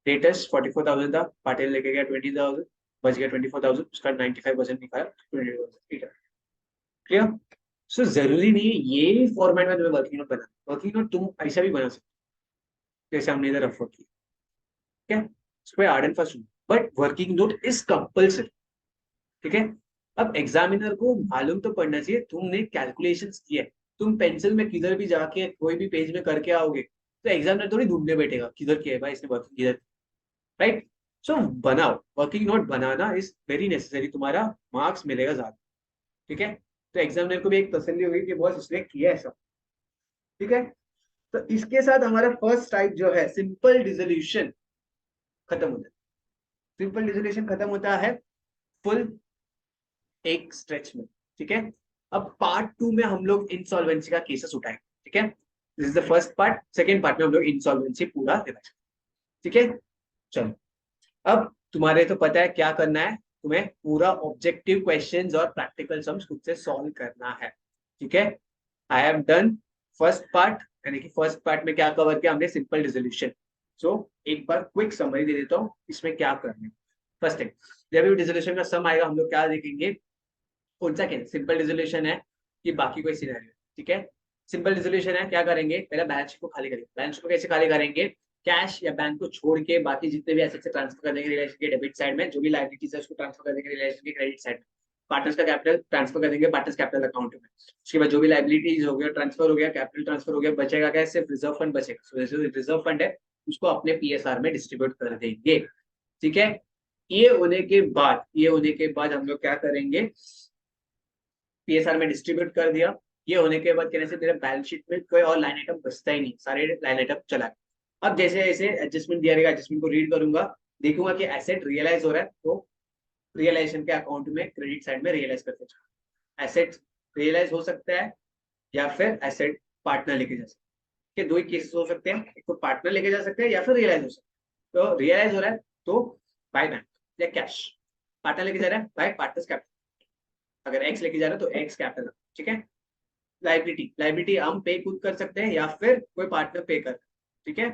Speaker 1: डेटर्स 44,000 था, पाटिल लेके गया 20,000, बच गया 24,000, उसका 95% निकाला 20,000। क्लियर। सो जरूरी नहीं है ये फॉर्मेट में तुम्हें वर्किंग नोट बनाना, वर्किंग नोट तुम ऐसा भी बना सकते हो जैसे हमने इधर रफ किया, ठीक है, इसको hard and fast, but working note is compulsory. ठीक है, अब एग्जामिनर को मालूम तो पड़ना चाहिए तुमने कैलकुलेशंस किया है। तुम पेंसिल में किधर भी जाके कोई भी पेज में करके आओगे तो एग्जामिनर थोड़ी ढूंढने बैठेगा किधर किया है भाई इसने वर्किंग किधर, राइट। सो बनाओ, working note banana is very necessary, तुम्हारा मार्क्स मिलेगा ज्यादा। ठीक है, तो एग्जामिनर को भी एक तसल्ली होगी कि बॉस इसने किया है सब। ठीक है, तो इसके साथ हमारा फर्स्ट टाइप जो है सिंपल डिसोल्यूशन खत्म होता है। सिंपल डिसोल्यूशन खत्म होता है फुल एक स्ट्रेच में। ठीक है, अब पार्ट 2 में हम लोग इंसॉल्वेंसी का केसेस उठाएंगे। ठीक है, this is the first part, second part में हम लोग इंसॉल्वेंसी पूरा रिवाइज। ठीक है, चलो अब तुम्हारे तो पता है क्या करना है, तुम्हें पूरा ऑब्जेक्टिव क्वेश्चंस और प्रैक्टिकल सम्स खुद से सॉल्व करना है। ठीक है, I have done first part, यानी कि फर्स्ट पार्ट में क्या कवर किया हमने, सिंपल रिजोल्यूशन। सो एक बार क्विक समरी दे देता हूँ इसमें क्या करना है। फर्स्ट थिंग, जब भी डिसोल्यूशन का सम आएगा हम लोग क्या देखेंगे, कौन सा केस सिंपल रिजोल्यूशन है कि बाकी कोई सिनेरियो। ठीक है, सिंपल रिजोल्यूशन है, क्या करेंगे, पहले बैलेंस शीट को खाली करेंगे। बैलेंस शीट को कैसे खाली करेंगे, कैश या बैंक को छोड़ के बाकी जितने भी एसेट से ट्रांसफर कर देंगे रिलेशन के डेबिट साइड में, जो भी लायबिलिटीज है उसको ट्रांसफर कर देंगे रिलेशन के क्रेडिट साइड में। पार्टनर्स का कैपिटल ट्रांसफर कर देंगे पार्टनर्स कैपिटल अकाउंट में। उसके बाद जो भी लायबिलिटीज हो गया ट्रांसफर हो गया, कैपिटल ट्रांसफर हो गया, बचेगा क्या, सिर्फ रिजर्व फंड बचेगा। रिजर्व फंड है उसको अपने पीएसआर में डिस्ट्रीब्यूट कर देंगे। ठीक है, ये होने के बाद हम लोग क्या करेंगे, पीएसआर में डिस्ट्रीब्यूट कर दिया। ये होने के बाद कहने से मेरे बैलेंस शीट में कोई और लाइन आइटम बचता ही नहीं, सारे लाइन आइटम चला गया। अब जैसे जैसे एडजस्टमेंट दिया रहेगा, एडजस्टमेंट को रीड करूंगा, देखूंगा कि एसेट रियलाइज हो रहा है तो रियलाइजेशन के अकाउंट में क्रेडिट साइड में रियलाइज करते जाओ। एसेट रियलाइज हो सकता है या फिर एसेट पार्टनर लेके जा सकते हैं, दो ही केसेस हो सकते हैं, एक तो पार्टनर लेके जा सकते हैं या फिर रियलाइज हो सकता है। तो रियलाइज हो रहा है तो बाय बैंक या कैश, पार्टनर लेके जा रहा है बाय पार्टनर्स कैपिटल, अगर एक्स लेके जा रहा है तो एक्स कैपिटल। ठीक है, लाइबिलिटी, लाइबिलिटी हम पे खुद कर सकते हैं या फिर कोई पार्टनर पे कर, ठीक है,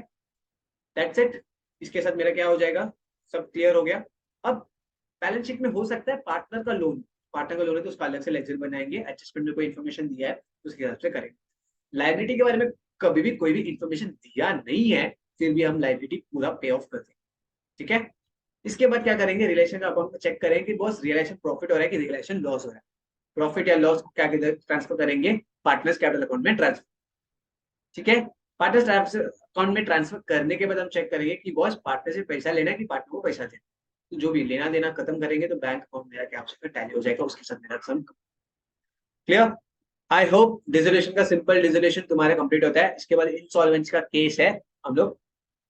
Speaker 1: दैट्स इट। इसके साथ मेरा क्या हो जाएगा, सब क्लियर हो गया। अब बैलेंस शीट में हो सकता है पार्टनर का लोन, पार्टनर का लोन है तो उसका अलग से लेजर बनाएंगे, एडजस्टमेंट में कोई इन्फॉर्मेशन दिया है तो उसके हिसाब से करेंगे। लाइबिलिटी के बारे में कभी भी कोई भी इन्फॉर्मेशन दिया नहीं है, फिर भी हम लाइबिलिटी पूरा पे ऑफ कर देंगे, ठीक है। इसके बाद क्या करेंगे, रिलेशन का अकाउंट में चेक करेंगे कि बॉस रियलाइजेशन प्रॉफिट हो रहा है कि रियलाइजेशन लॉस हो रहा है। प्रॉफिट या लॉस को क्या ट्रांसफर करेंगे, पार्टनर्स कैपिटल अकाउंट में ट्रांसफर, ठीक है। पार्टनर्स अकाउंट में ट्रांसफर करने के बाद हम चेक करेंगे कि बॉस पार्टनर से पैसा लेना है कि पार्टनर को पैसा देना, तो जो भी लेना देना खत्म करेंगे तो बैंक अकाउंट मेरा क्या हो सकता है, टैली हो जाएगा, उसके साथ मेरा सम क्लियर। आई होप डिसोल्यूशन का सिंपल डिसोल्यूशन तुम्हारा कंप्लीट होता है। इसके बाद इंसॉल्वेंसी का केस है, हम लोग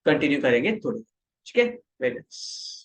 Speaker 1: कंटिन्यू करेंगे थोड़ी, ठीक है, वेरी नाइस।